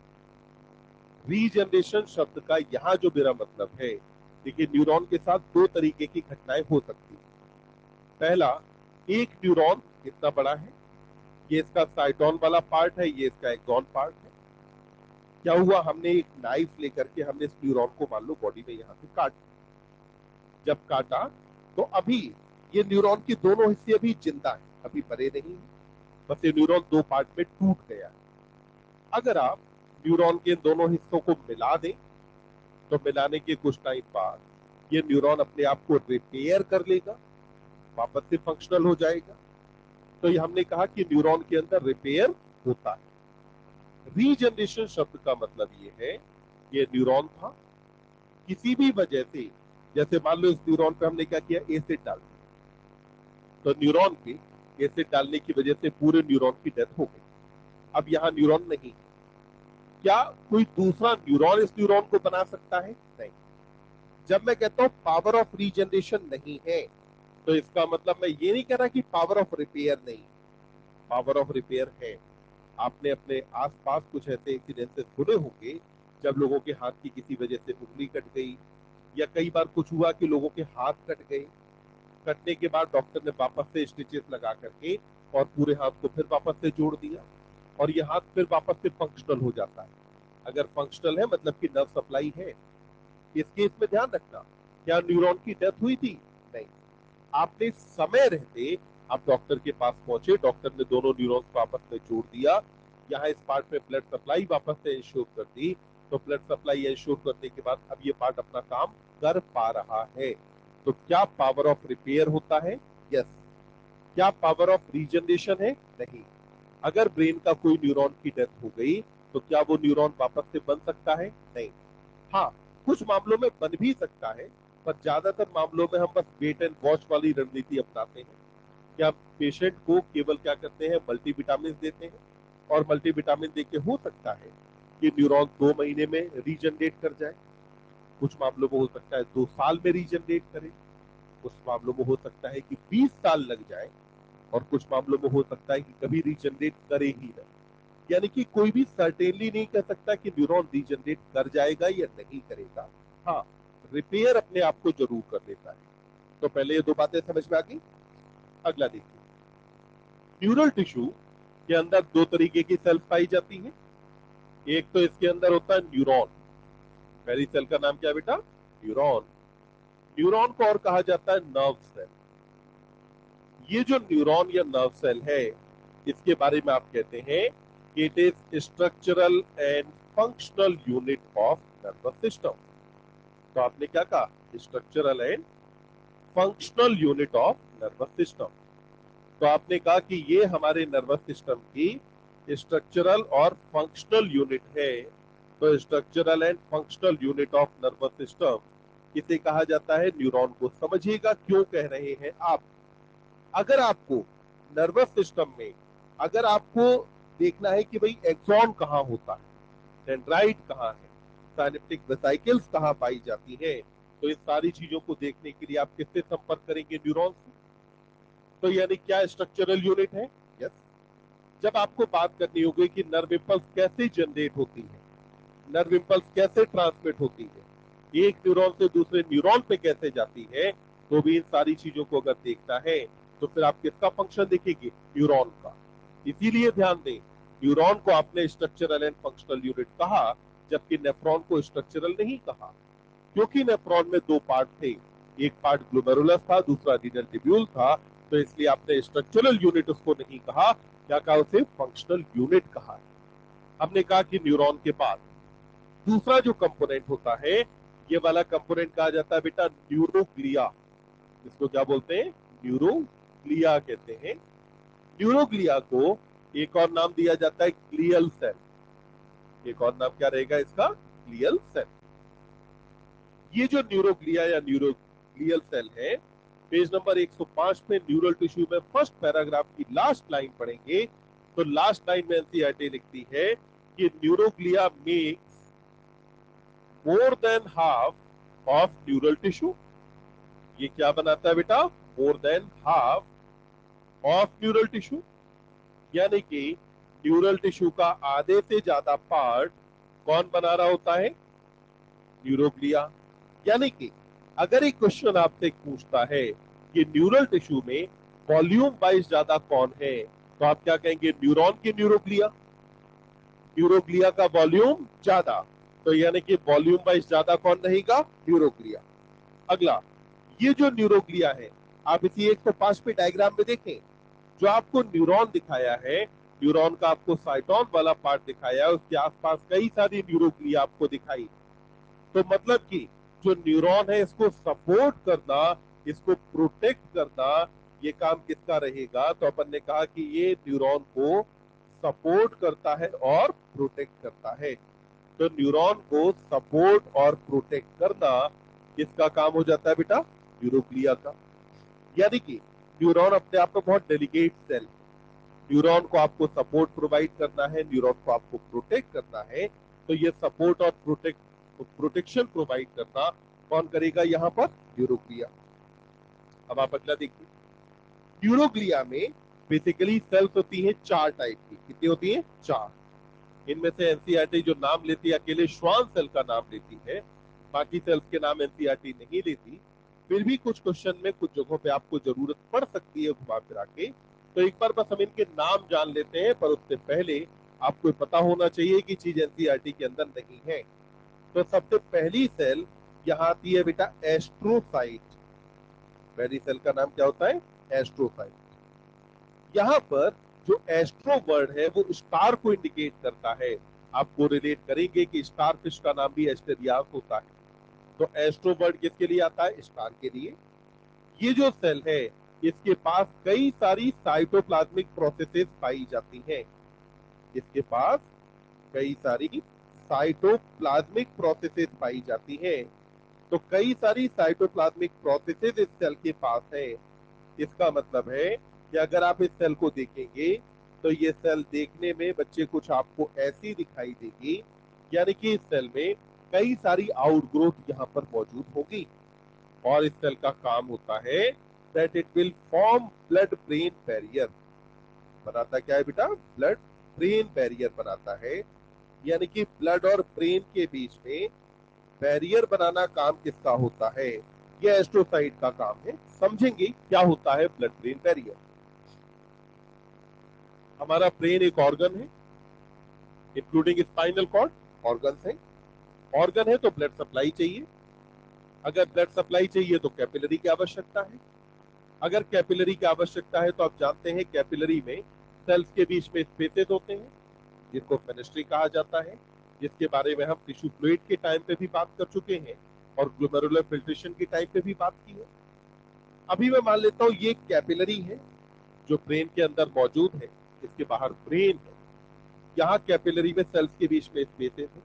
रीजनरेशन शब्द का यहाँ जो मेरा मतलब है, देखिए न्यूरॉन के साथ दो तरीके की घटनाएं हो सकती है। पहला, एक न्यूरॉन इतना बड़ा है, ये इसका साइटोन वाला पार्ट है, ये इसका एक्सॉन पार्ट है। क्या हुआ, हमने एक नाइफ लेकर के हमने इस न्यूरॉन को मान लो बॉडी में यहाँ से काट, जब काटा तो अभी ये न्यूरॉन के दोनों हिस्से अभी जिंदा है, अभी मरे नहीं है, बस ये न्यूरॉन दो पार्ट में टूट गया है। अगर आप न्यूरॉन के दोनों हिस्सों को मिला दें, तो मिलाने के कुछ टाइम बाद ये न्यूरॉन अपने आप को रिपेयर कर लेगा, वापस से फंक्शनल हो जाएगा। तो ये हमने कहा कि न्यूरॉन के अंदर रिपेयर होता है। रीजनरेशन शब्द का मतलब ये है, ये न्यूरॉन था, किसी भी वजह से, जैसे मान लो इस न्यूरॉन पे हमने क्या किया, एसिड डाल दिया, तो न्यूरॉन पे एसिड डालने की वजह से पूरे न्यूरॉन की डेथ हो गई। अब यहाँ न्यूरॉन नहीं, क्या कोई दूसरा न्यूरॉन इस न्यूरॉन को बना सकता है? नहीं। जब मैं कहता हूं पावर ऑफ रीजनरेशन नहीं है, तो इसका मतलब मैं ये नहीं कह रहा कि पावर ऑफ रिपेयर नहीं, पावर ऑफ रिपेयर है। आपने अपने आसपास कुछ ऐसे इंसिडेंसेस सुने होंगे जब लोगों के हाथ की किसी वजह से उंगली कट गई, या कई बार कुछ हुआ कि लोगों के हाथ कट गए, कटने के बाद डॉक्टर ने वापस से स्टिचेस लगा करके और पूरे हाथ को फिर वापस से जोड़ दिया, और ये हाथ फिर वापस से फंक्शनल हो जाता है। अगर फंक्शनल है मतलब कि नर्व सप्लाई है। इस केस में ध्यान रखना, क्या न्यूरॉन की डेथ हुई थी? नहीं। आपने समय रहते आप डॉक्टर के पास पहुंचे, डॉक्टर ने दोनों न्यूरॉन्स को आपस में जोड़ दिया, यहाँ इस पार्ट में ब्लड सप्लाई वापस से इंश्योर कर दी, तो ब्लड सप्लाई इंश्योर करने के बाद अब ये पार्ट अपना काम कर पा रहा है। तो क्या पावर ऑफ रिपेयर होता है? यस। क्या पावर ऑफ रीजनरेशन है? नहीं। अगर ब्रेन का कोई न्यूरॉन की डेथ हो गई, तो क्या वो न्यूरॉन वापस से बन सकता है? नहीं। हाँ, कुछ मामलों में बन भी सकता है, पर ज्यादातर मामलों में हम बस वेट एंड वॉच वाली रणनीति अपनाते हैं। क्या पेशेंट को केवल क्या करते हैं, मल्टीविटामिन देते हैं, और मल्टीविटामिन देके हो सकता है कि न्यूरॉन 2 महीने में रीजनरेट कर जाए, कुछ मामलों में हो सकता है 2 साल में रीजनरेट करे, कुछ मामलों में हो सकता है कि 20 साल लग जाए, और कुछ मामलों में हो सकता है कि कभी रीजनरेट करे ही नहीं। यानी कि कोई भी सर्टेनली नहीं कह सकता कि न्यूरॉन रीजनरेट कर जाएगा या नहीं करेगा। हाँ, रिपेयर अपने आप को जरूर कर लेता है। तो पहले ये दो बातें समझ में आ गई। अगला देखिए, न्यूरल टिश्यू के अंदर दो तरीके की सेल्स पाई जाती हैं। एक तो इसके अंदर होता है न्यूरॉन। पहली सेल का नाम क्या है बेटा? न्यूरॉन। न्यूरॉन को और कहा जाता है नर्व सेल। ये जो न्यूरॉन या नर्व सेल है, इसके बारे में आप कहते हैं कि it is structural and functional unit of nervous system. तो आपने क्या कहा? Structural and functional unit of nervous system. तो आपने कहा कि ये हमारे नर्वस सिस्टम की स्ट्रक्चरल और फंक्शनल यूनिट है। तो structural and functional unit of nervous system इसे कहा जाता है न्यूरॉन को। समझिएगा क्यों कह रहे हैं आप। अगर आपको नर्वस सिस्टम में, अगर आपको देखना है कि भाई एक्सॉन कहाँ होता है, डेंड्राइट कहाँ है, साइनेप्टिक वेसिकल्स कहाँ पाई जाती है, तो इस सारी चीजों को देखने के लिए आप किससे संपर्क करेंगे? न्यूरॉन से। तो यानी क्या स्ट्रक्चरल यूनिट है? यस। जब आपको बात करनी होगी कि नर्व इंपल्स कैसे जनरेट होती है, नर्व इंपल्स कैसे ट्रांसमिट होती है, एक न्यूरॉन से दूसरे न्यूरॉन पे कैसे जाती है, तो भी इन सारी चीजों को अगर देखना है, तो फिर आप किसका फंक्शन देखेंगे? न्यूरॉन का। इसीलिए ध्यान दें, न्यूरॉन को आपने स्ट्रक्चरल एंड फंक्शनल यूनिट कहा, जबकि नेफ्रॉन को स्ट्रक्चरल नहीं कहा, क्योंकि नेफ्रॉन में दो पार्ट थे, एक पार्ट ग्लोमेरुलस था, दूसरा रीनल ट्यूब्यूल था। तो इसलिए आपने स्ट्रक्चरल यूनिट उसको नहीं कहा, क्या कहा? उसे फंक्शनल यूनिट कहा। हमने कहा कि न्यूरॉन के बाद दूसरा जो कंपोनेंट होता है, ये वाला कंपोनेंट कहा जाता है बेटा न्यूरोग्लिया। इसको क्या बोलते हैं? न्यूरोग्लिया कहते हैं। न्यूरोग्लिया को एक और नाम दिया जाता है ग्लियल सेल। एक और नाम क्या रहेगा इसका? Glial cell. ये जो न्यूरोग्लिया या न्यूरोग्लियल सेल है, पेज नंबर 105 में न्यूरल टिश्यू में फर्स्ट पैराग्राफ की लास्ट लाइन पढ़ेंगे, तो लास्ट लाइन में एनसीईआरटी लिखती है कि neuroglia makes more than half of neural tissue. ये क्या बनाता है बेटा? More than half of neural tissue. यानी कि न्यूरल टिश्यू का आधे से ज्यादा पार्ट कौन बना रहा होता है? न्यूरोग्लिया। यानी कि अगर एक क्वेश्चन आपसे पूछता है कि न्यूरल टिश्यू में वॉल्यूम वाइज ज्यादा कौन है, तो आप क्या कहेंगे? न्यूरॉन की न्यूरोग्लिया। न्यूरोग्लिया का वॉल्यूम ज्यादा, तो यानी कि वॉल्यूम वाइज ज्यादा कौन रहेगा? न्यूरोग्लिया। अगला, ये जो न्यूरोग्लिया है, आप इसी 105 पे डायग्राम में देखें, जो आपको न्यूरॉन दिखाया है, न्यूरॉन का आपको साइटोन वाला पार्ट दिखाया, उसके आसपास कई सारी न्यूरोग्लिया आपको दिखाई। तो मतलब कि जो न्यूरॉन है इसको सपोर्ट करना, इसको प्रोटेक्ट करना, ये काम किसका रहेगा? तो अपन ने कहा कि ये न्यूरॉन को सपोर्ट करता है और प्रोटेक्ट करता है। तो न्यूरॉन को सपोर्ट और प्रोटेक्ट करना किसका काम हो जाता है बेटा? न्यूरोग्लिया का। यानी कि न्यूरॉन अपने आप में बहुत डेलिकेट सेल, न्यूरॉन को आपको सपोर्ट प्रोवाइड करना है, न्यूरॉन को आपको प्रोटेक्ट करना है। तो ये सपोर्ट और प्रोटेक्शन प्रोवाइड करना कौन करेगा? यहाँ पर न्यूरोग्लिया। अब आप अगला देखिए, न्यूरोग्लिया में बेसिकली सेल्स होती है 4 टाइप की। कितनी होती है? 4। इनमें से एनसीईआरटी जो नाम लेती है अकेले श्वान सेल का नाम लेती है, बाकी सेल्स के नाम एनसीईआरटी नहीं लेती। फिर भी कुछ क्वेश्चन में कुछ जगहों पे आपको जरूरत पड़ सकती है घुमा फिरा के। तो एक बार बस हम इनके नाम जान लेते हैं, पर उससे पहले आपको पता होना चाहिए कि चीज एनसीईआरटी के अंदर नहीं है। तो सबसे पहली सेल यहाँ आती है बेटा एस्ट्रोसाइट। पहली सेल का नाम क्या होता है? एस्ट्रोसाइट। यहाँ पर जो एस्ट्रो वर्ड है वो स्टार को इंडिकेट करता है। आप कोरिलेट करेंगे कि स्टार फिश का नाम भी एस्टेरियास होता है। तो एस्ट्रो वर्ड किसके लिए आता है? स्टार के लिए। ये जो सेल है इसके पास कई सारी साइटोप्लाज्मिक प्रोसेसेस पाई जाती हैं। इसके पास कई सारी साइटोप्लाज्मिक प्रोसेसेस पाई जाती हैं। तो कई सारी साइटोप्लाज्मिक प्रोसेसेस इस सेल के पास है। इसका मतलब है कि अगर आप इस सेल को देखेंगे तो ये सेल देखने में बच्चे कुछ आपको ऐसी दिखाई देगी, यानी कि इस सेल में कई सारी आउटग्रोथ यहाँ पर मौजूद होगी। और इस सेल का काम होता है that it will form blood brain barrier. बनाता क्या है बेटा? ब्लड ब्रेन बैरियर बनाता है। यानी कि ब्लड और ब्रेन के बीच में बैरियर बनाना काम किसका होता है? ये एस्ट्रोसाइट का काम है। समझेंगे क्या होता है ब्लड ब्रेन बैरियर। हमारा ब्रेन एक ऑर्गन है, इंक्लूडिंग स्पाइनल कॉर्ड ऑर्गन है। ऑर्गन है तो ब्लड सप्लाई चाहिए। अगर ब्लड सप्लाई चाहिए तो कैपिलरी की आवश्यकता है। अगर कैपिलरी की आवश्यकता है तो आप जानते हैं कैपिलरी में सेल्स के बीच में स्पेसेस होते हैं जिनको फेनेस्ट्री कहा जाता है, जिसके बारे में हम टिश्यू फ्लूइड के टाइम पे भी बात कर चुके हैं और ग्लोमेरुलर फिल्ट्रेशन के टाइम पे भी बात की है। अभी मैं मान लेता हूं ये कैपिलरी है जो ब्रेन के अंदर मौजूद है, इसके बाहर ब्रेन है। यहाँ कैपिलरी में सेल्स के बीच में स्पेसेस है।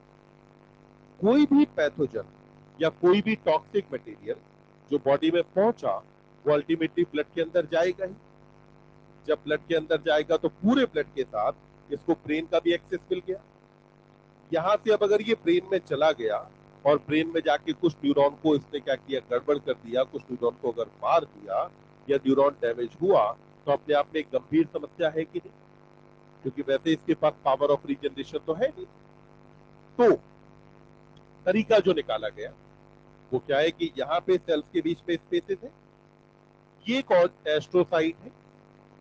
कोई भी पैथोजन या कोई भी टॉक्सिक मटेरियल जो बॉडी में पहुंचा वो अल्टीमेटली ब्लड के अंदर जाएगा ही। जब ब्लड के अंदर जाएगा तो पूरे ब्लड के साथ इसको ब्रेन का भी एक्सेस मिल गया। यहां से अब अगर ये ब्रेन में चला गया और ब्रेन में जाके कुछ न्यूरॉन को इसने क्या किया? गड़बड़ कर दिया। कुछ न्यूरॉन को अगर मार दिया या न्यूरॉन डैमेज हुआ तो अपने आप में एक गंभीर समस्या है कि नहीं? क्योंकि वैसे इसके पास पावर ऑफ रीजनरेशन तो है नहीं। तो तरीका जो निकाला गया वो क्या है कि यहाँ पे सेल्स के बीच में स्पेसेस है। ये कौन? एस्ट्रोसाइट है।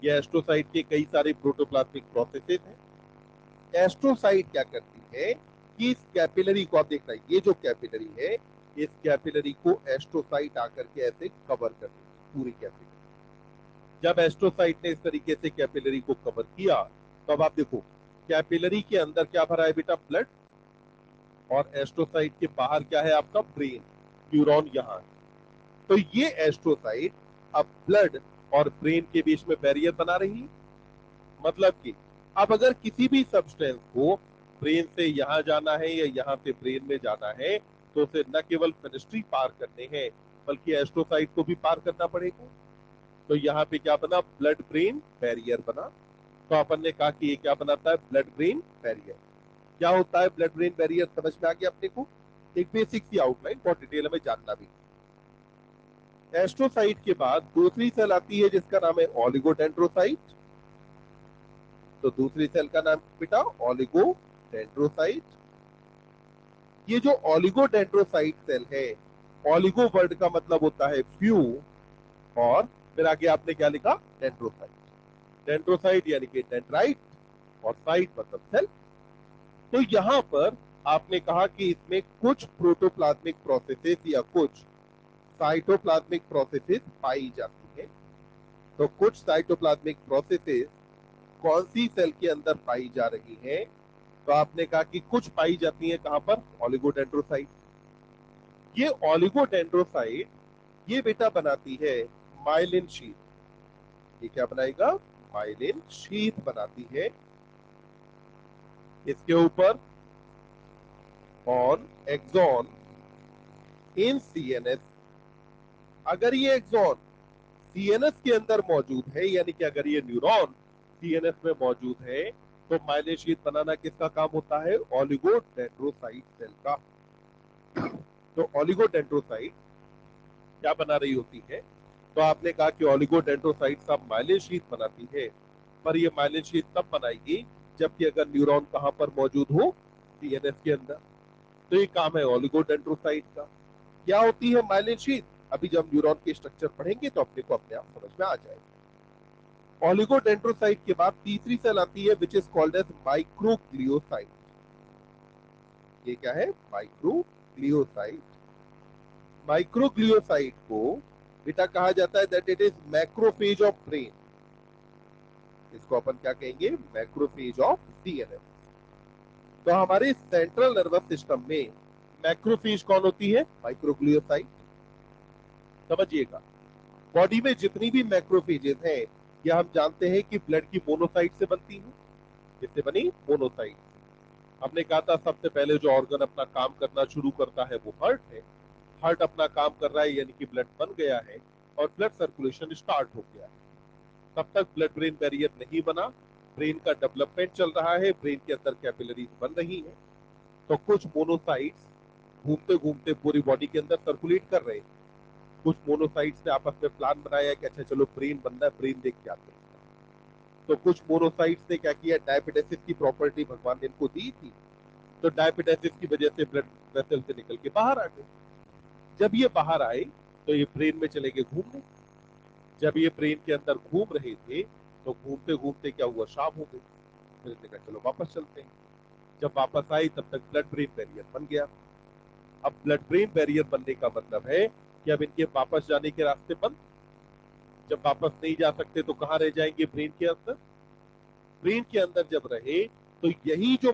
ये एस्ट्रोसाइट के कई सारे प्रोटोप्लाज्मिक प्रोसेसेस हैं। एस्ट्रोसाइट क्या करती है कि इस कैपिलरी को, आप देखना ये जो कैपिलरी है इस कैपिलरी को एस्ट्रोसाइट आकर के ऐसे कवर कर देती पूरी कैपिलरी। जब एस्ट्रोसाइट ने इस तरीके से कैपिलरी को कवर किया तो अब आप देखो कैपिलरी के अंदर क्या भरा है बेटा? ब्लड। और एस्ट्रोसाइट के बाहर क्या है आपका? ब्रेन, न्यूरॉन यहाँ। तो ये एस्ट्रोसाइट अब ब्लड और ब्रेन के बीच में बैरियर बना रही है। मतलब कि अब अगर किसी भी सब्सटेंस को ब्रेन से यहां जाना है या यहां से ब्रेन में जाना है तो उसे न केवल फेनेस्ट्री पार करने हैं बल्कि एस्ट्रोसाइट को भी पार करना पड़ेगा। तो यहाँ पे क्या बना? ब्लड ब्रेन बैरियर बना। तो अपन ने कहा कि ये क्या बनाता है? Blood brain barrier. क्या होता है ब्लड ब्रेन बैरियर? समझ में आ गया अपने को? एक बेसिक सी आउटलाइन, बहुत डिटेल हमें जानना भी। एस्ट्रोसाइट के बाद दूसरी सेल आती है जिसका नाम है ऑलिगोडेंड्रोसाइट। तो दूसरी सेल का नाम बेटा ऑलिगोडेंड्रोसाइट। ये जो ऑलिगोडेंड्रोसाइट सेल है, ऑलिगो वर्ड का मतलब होता है फ्यू, और फिर आगे आपने क्या लिखा? डेंड्रोसाइट। डेंड्रोसाइट यानी कि डेंड्राइट और साइट मतलब सेल। तो यहां पर आपने कहा कि इसमें कुछ प्रोटोप्लाज्मिक प्रोसेसेस या कुछ साइटोप्लाज्मिक प्रोसेसेस पाई जाती है। तो कुछ साइटोप्लाज्मिक प्रोसेसेस कौन सी सेल के अंदर पाई जा रही है, तो आपने कहा कि कुछ पाई जाती है कहां पर, ओलिगोडेंड्रोसाइट। ये ओलिगोडेंड्रोसाइट ये बेटा बनाती है माइलिन शीथ। ये क्या बनाएगा, माइलिन शीथ बनाती है। इसके ऊपर ऑन एक्सॉन इन सीएनएस। अगर ये एक्सॉन सीएनएस के अंदर मौजूद है, यानी कि अगर ये न्यूरॉन सीएनएस में मौजूद है, तो माइलिन शीथ बनाना किसका काम होता है, ओलिगोडेंड्रोसाइट सेल का। तो ओलिगोडेंड्रोसाइट क्या बना रही होती है, तो आपने कहा कि ओलिगोडेंड्रोसाइट सब माइलिन शीथ बनाती है। पर ये माइलिन शीथ तब बनाएगी जबकि अगर न्यूरॉन कहां पर मौजूद हो, सीएनएस के अंदर। तो ये काम है ओलिगोडेंड्रोसाइट का। क्या होती है माइलिन शीथ, अभी जब न्यूरॉन के स्ट्रक्चर पढ़ेंगे तो अपने को अपने आप समझ में आ जाएगा। ओलिगोडेंड्रोसाइट के बाद तीसरी सेल आती है विच इज कॉल्ड एज माइक्रोग्लियोसाइट। ये क्या है, माइक्रोग्लियोसाइट। माइक्रोग्लियोसाइट को बेटा कहा जाता है that it is macrophage of brain. इसको अपन क्या कहेंगे, मैक्रोफेज ऑफ सीएनएस। तो हमारे सेंट्रल नर्वस सिस्टम में मैक्रोफेज कौन होती है, माइक्रोग्लियोसाइट। समझिएगा, बॉडी में जितनी भी मैक्रोफेजेस हैं, ये हम जानते हैं कि ब्लड की मोनोसाइट से बनती है। किससे बनी, मोनोसाइट। हमने कहा था सबसे पहले जो ऑर्गन अपना काम करना शुरू करता है वो हार्ट है। हार्ट अपना काम कर रहा है, यानी कि ब्लड बन गया है और ब्लड सर्कुलेशन स्टार्ट हो गया है। तब तक ब्लड ब्रेन बैरियर नहीं बना, ब्रेन का डेवलपमेंट चल रहा है, ब्रेन के अंदर कैपिलरीज बन रही है। तो कुछ मोनोसाइट्स घूमते घूमते पूरी बॉडी के अंदर सर्कुलेट कर रहे हैं। कुछ मोनोसाइट्स ने आपस में प्लान बनाया कि अच्छा चलो ब्रेन बनना है, ब्रेन देख के आते हैं। तो कुछ मोनोसाइट्स ने क्या किया, डायपिडेसिस की प्रॉपर्टी भगवान ने इनको दी थी, तो डायपिडेसिस की वजह से ब्लड वेसल से निकल के बाहर आ गए। जब ये बाहर आए तो ये ब्रेन में चले गए घूमने। जब ये ब्रेन के अंदर घूम रहे थे तो घूमते घूमते क्या हुआ, शाम हो गई। फिर इसने कहा चलो वापस चलते हैं। जब वापस आई तब तक ब्लड ब्रेन बैरियर बन गया। अब ब्लड ब्रेन बैरियर बनने का मतलब है कि अब इनके वापस जाने के रास्ते बंद। जब वापस नहीं जा सकते तो कहाँ रह जाएंगे, ब्रेन के अंदर। ब्रेन के अंदर जब रहे तो यही जो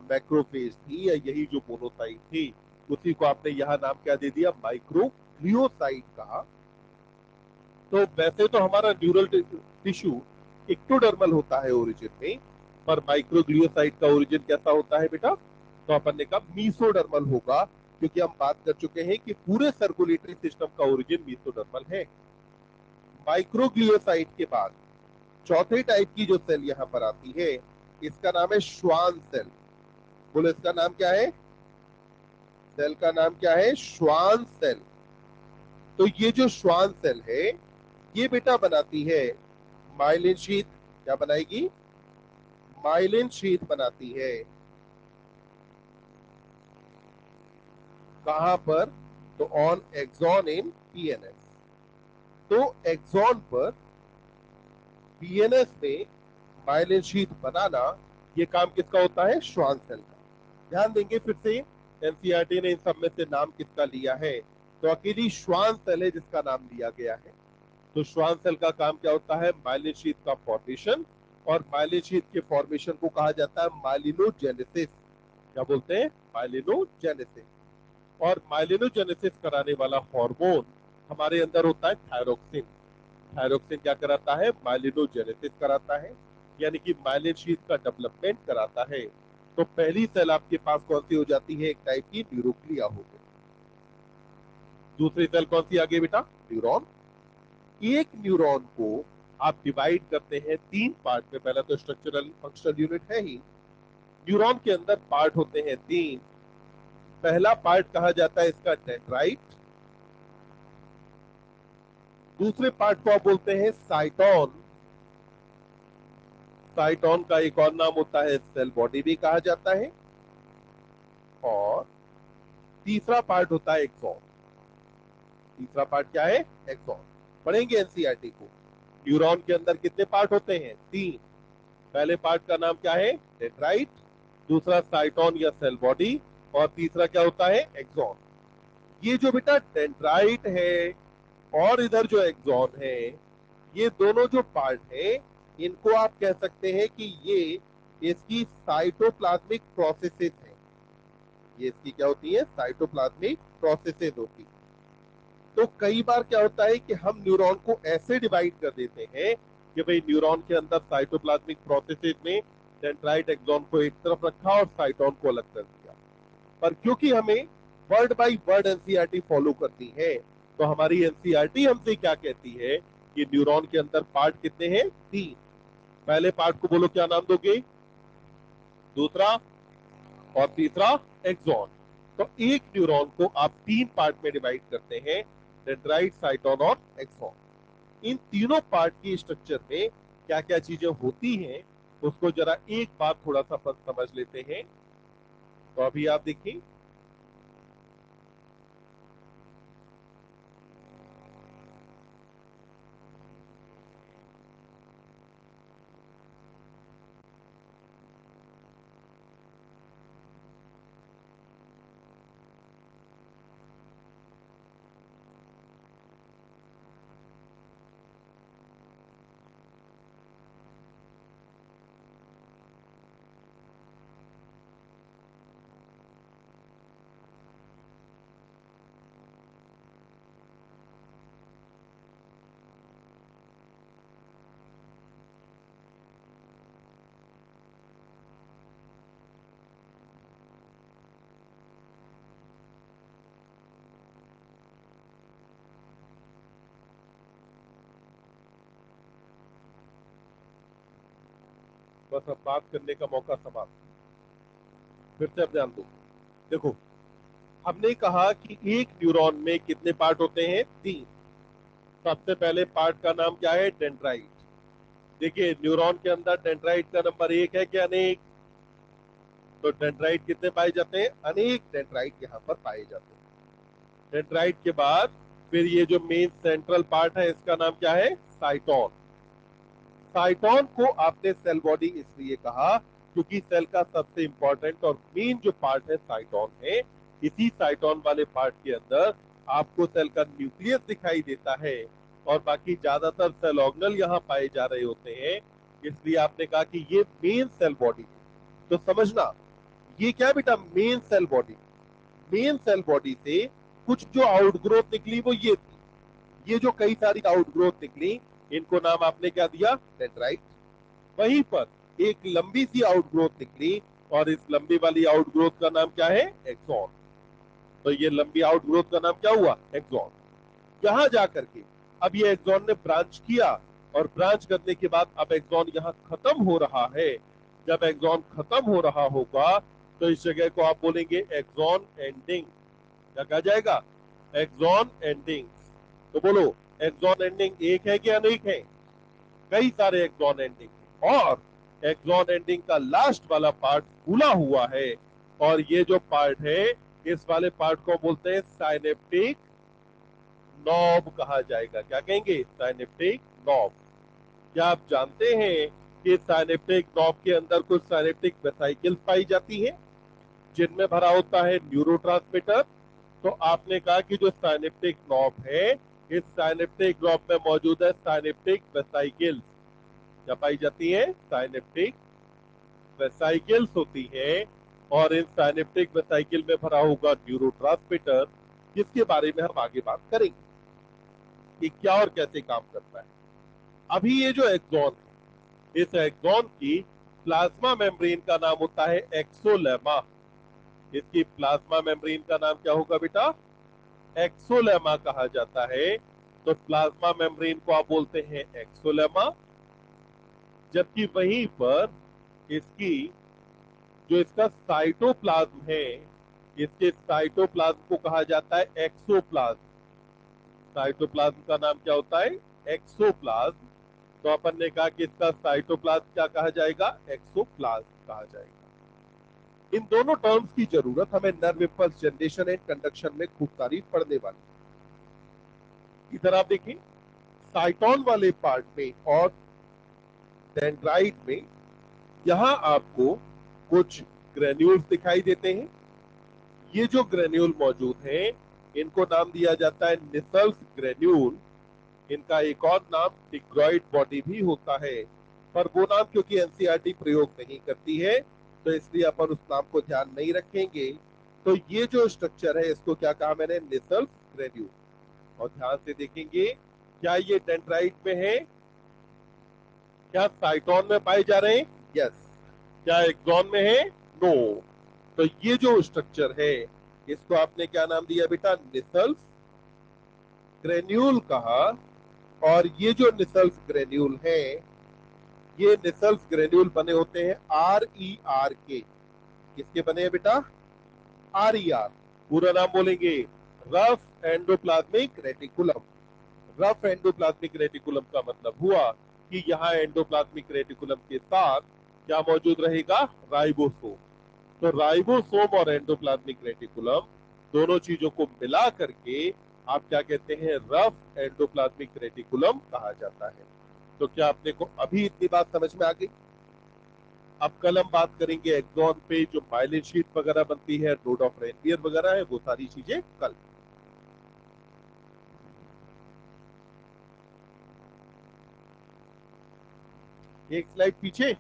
मैक्रोफेज थी या यही जो मोनोसाइट थी, उसी को आपने यहाँ नाम क्या दे दिया, माइक्रोग्लियोसाइट कहा। तो वैसे तो हमारा न्यूरल टिश्यू एक्टोडर्मल होता है ओरिजिन में, पर माइक्रोग्लियोसाइट का ओरिजिन कैसा होता है बेटा, तो अपन ने कहा मीसोडर्मल होगा, क्योंकि हम बात कर चुके हैं कि पूरे सर्कुलेटरी सिस्टम का ओरिजिन मीसोडर्मल है। माइक्रोग्लियोसाइट के बाद चौथे टाइप की जो सेल यहां पर आती है, इसका नाम है श्वान सेल। बोलो इसका नाम क्या है, सेल का नाम क्या है, श्वान सेल। तो ये जो श्वान सेल है ये बेटा बनाती है माइलिन शीथ। क्या बनाएगी, माइलिन शीथ बनाती है। कहां पर, तो ऑन एक्सॉन इन पीएनएस। तो एक्सॉन पर पीएनएस में माइलिन शीथ बनाना, ये काम किसका होता है, श्वान सेल का। ध्यान देंगे फिर से, एनसीईआरटी ने इन सब में से नाम किसका लिया है, तो अकेली श्वान सेल है जिसका नाम लिया गया है। तो श्वान सेल का काम क्या होता है, माइलिन शीथ का फॉर्मेशन। और माइलिन शीथ के फॉर्मेशन को कहा जाता है माइलिनोजेनेसिस। क्या बोलते हैं, माइलिनोजेनेसिस। और माइलिनोजेनेसिस कराने वाला हार्मोन हमारे अंदर होता है थायरोक्सिन। थायरोक्सिन क्या कराता है, माइलिनोजेनेसिस कराता है, यानी कि माइलिन शीथ का डेवलपमेंट कराता है। तो पहली सेल आपके पास कौन सी हो जाती है, एक टाइप की न्यूरोक्लिया हो गई। दूसरी सेल कौन सी आ गई बेटा, न्यूरॉन। एक न्यूरॉन को आप डिवाइड करते हैं तीन पार्ट में। पहला तो स्ट्रक्चरल फंक्शनल यूनिट है ही। न्यूरॉन के अंदर पार्ट होते हैं तीन। पहला पार्ट कहा जाता है इसका डेंड्राइट। दूसरे पार्ट को आप बोलते हैं साइटोन। साइटोन का एक और नाम होता है सेल बॉडी भी कहा जाता है। और तीसरा पार्ट होता है एक्सॉन। तीसरा पार्ट क्या है, एक्सॉन। पढ़ेंगे एनसीईआरटी को। न्यूरॉन के अंदर कितने पार्ट होते हैं, तीन। पहले पार्ट का नाम क्या है, डेंड्राइट। दूसरा साइटोन या सेल बॉडी। और तीसरा क्या होता है, एक्सॉन। ये जो बेटा डेंड्राइट है और इधर जो एक्सॉन है, ये दोनों जो पार्ट है इनको आप कह सकते हैं कि ये इसकी साइटोप्लाज्मिक प्रोसेसेस हैं। ये इसकी क्या होती है? साइटोप्लाज्मिक प्रोसेसेस होती है। तो कई बार क्या होता है कि हम न्यूरॉन को ऐसे डिवाइड कर देते हैं कि भाई न्यूरॉन के अंदर साइटोप्लाज्मिक प्रोसेसेस में डेंड्राइट एक्सॉन को एक तरफ रखा और साइटोन को अलग कर दिया। पर क्योंकि हमें word by word NCERT follow करती है, तो हमारी एनसीईआरटी हमसे क्या कहती है कि न्यूरॉन के अंदर पार्ट कितने हैं? 3। पहले पार्ट को बोलो, क्या नाम दोगे? दूसरा और तीसरा एक्सॉन। तो एक न्यूरॉन को आप 3 पार्ट में डिवाइड करते हैं, डेंड्राइट, साइटोन और एक्सॉन। इन तीनों पार्ट की स्ट्रक्चर में क्या क्या चीजें होती हैं, उसको जरा एक बार थोड़ा सा समझ लेते हैं। तो अभी आप देखिए, बस अब बात करने का मौका समाप्त। फिर से अब ध्यान दो। देखो, हमने कहा कि एक न्यूरॉन में कितने पार्ट होते हैं? 3। सबसे पहले पार्ट का नाम क्या है? डेंड्राइट। देखिए, न्यूरॉन के अंदर डेंड्राइट का नंबर 1 है कि अनेक? तो डेंड्राइट कितने पाए जाते हैं? अनेक डेंड्राइट यहाँ पर पाए जाते हैं। डेंड्राइट के बाद फिर ये जो मेन सेंट्रल पार्ट है, इसका नाम क्या है? साइटोन। साइटोन को आपने सेल बॉडी इसलिए कहा क्योंकि सेल का सबसे इंपॉर्टेंट और मेन जो पार्ट है साइटोन है। इसी साइटोन वाले पार्ट के अंदर आपको सेल का न्यूक्लियस दिखाई देता है और बाकी ज्यादातर सेल ऑर्गेनल यहाँ पाए जा रहे होते हैं। इसलिए आपने कहा कि ये मेन सेल बॉडी है। तो समझना, ये क्या बेटा? Main cell body. Main cell body से कुछ जो आउटग्रोथ निकली वो ये थी। ये जो कई सारी आउटग्रोथ निकली, इनको नाम आपने क्या दिया? डेंड्राइट। वहीं पर एक लंबी सी आउटग्रोथ निकली और इस लंबी वाली आउटग्रोथ का नाम क्या है? एक्सॉन। तो ये लंबी आउटग्रोथ का नाम क्या हुआ? एक्सॉन। यहां जाकर के अब ये एक्सॉन ने ब्रांच किया और ब्रांच करने के बाद अब एक्सॉन यहां खत्म हो रहा है। जब एक्सॉन खत्म हो रहा होगा तो इस जगह को आप बोलेंगे एक्सॉन एंडिंग। क्या कहा जाएगा? Axon ending. तो बोलो, एक्सॉन एंडिंग एक है कि अनेक है? कई सारे एक्सॉन एंडिंग। और एक्सॉन एंडिंग का लास्ट वाला पार्ट खुला हुआ है और ये जो पार्ट है, इस वाले पार्ट को बोलते हैं साइनेप्टिक नॉब कहा जाएगा। क्या कहेंगे? Synaptic knob. क्या आप जानते हैं कि साइनेप्टिक नॉब के अंदर कुछ साइनेप्टिक वेसाइकल्स पाई जाती हैं जिनमें भरा होता है न्यूरोट्रांसमीटर? तो आपने कहा कि जो साइनेप्टिक नॉब है, इस साइनेप्टिक नॉब में मौजूद है साइनेप्टिक वेसाइकल्स। क्या पाई जाती है? साइनेप्टिक वेसाइकल्स होती है और इन साइनेप्टिक वेसाइकल में भरा होगा न्यूरोट्रांसमीटर, जिसके बारे में हम आगे बात करेंगे कि क्या और कैसे काम करता है। अभी ये जो एक्सॉन है, इस एक्सॉन की प्लाज्मा मेम्ब्रेन का नाम होता है एक्सोलेमा। इसकी प्लाज्मा मेम्ब्रेन का नाम क्या होगा बेटा? एक्सोलेमा कहा जाता है। तो प्लाज्मा मेम्ब्रेन को आप बोलते हैं एक्सोलेमा। जबकि वहीं पर इसकी जो इसका साइटोप्लाज्म है, इसके साइटोप्लाज्म को कहा जाता है एक्सोप्लाज्म। साइटोप्लाज्म का नाम क्या होता है? एक्सोप्लाज्म। तो अपन ने कहा कि इसका साइटोप्लाज्म क्या कहा जाएगा? एक्सोप्लाज्म कहा जाएगा। इन दोनों टर्म्स की जरूरत हमें nerve impulse generation and conduction में खूब सारी पढ़ने वाली। इधर आप देखिए, साइटोन वाले पार्ट में और डेंड्राइट में यहां आपको कुछ ग्रेन्यूल्स दिखाई देते हैं। ये जो ग्रेन्यूल मौजूद हैं, इनको नाम दिया जाता है निसल्स ग्रेन्यूल। इनका एक और नाम टिग्रॉइड बॉडी भी होता है। पर वो नाम क्योंकि एनसीईआरटी प्रयोग नहीं करती है तो इसलिए अपन उस नाम को ध्यान नहीं रखेंगे। तो ये जो स्ट्रक्चर है इसको क्या कहा मैंने, निसल्स ग्रेन्यूल। और ध्यान से देखेंगे, क्या ये डेंड्राइट में है, क्या साइटोन में पाए जा रहे हैं, यस। क्या एक्सॉन में है, नो। तो ये जो स्ट्रक्चर है इसको आपने क्या नाम दिया बेटा, निसल्स ग्रेन्यूल कहा। और ये जो निसल्स ग्रेन्यूल है, ये निसल्स ग्रेन्यूल बने होते हैं RER के। किसके बने हैं बेटा, RER। पूरा नाम बोलेंगे, rough endoplasmic reticulum. Rough endoplasmic reticulum का मतलब हुआ कि यहाँ एंडोप्लाज्मिक रेटिकुलम के साथ क्या मौजूद रहेगा, राइबोसोम। तो राइबोसोम और एंडोप्लाज्मिक रेटिकुलम दोनों चीजों को मिला करके आप क्या कहते हैं, रफ एंडोप्लाज्मिक रेटिकुलम कहा जाता है। तो क्या आपने को अभी इतनी बात समझ में आ गई। अब कल हम बात करेंगे एक्सॉन पे जो माइलिन शीट वगैरह बनती है, रोड ऑफ रेनवियर वगैरह है, वो सारी चीजें कल। एक स्लाइड पीछे।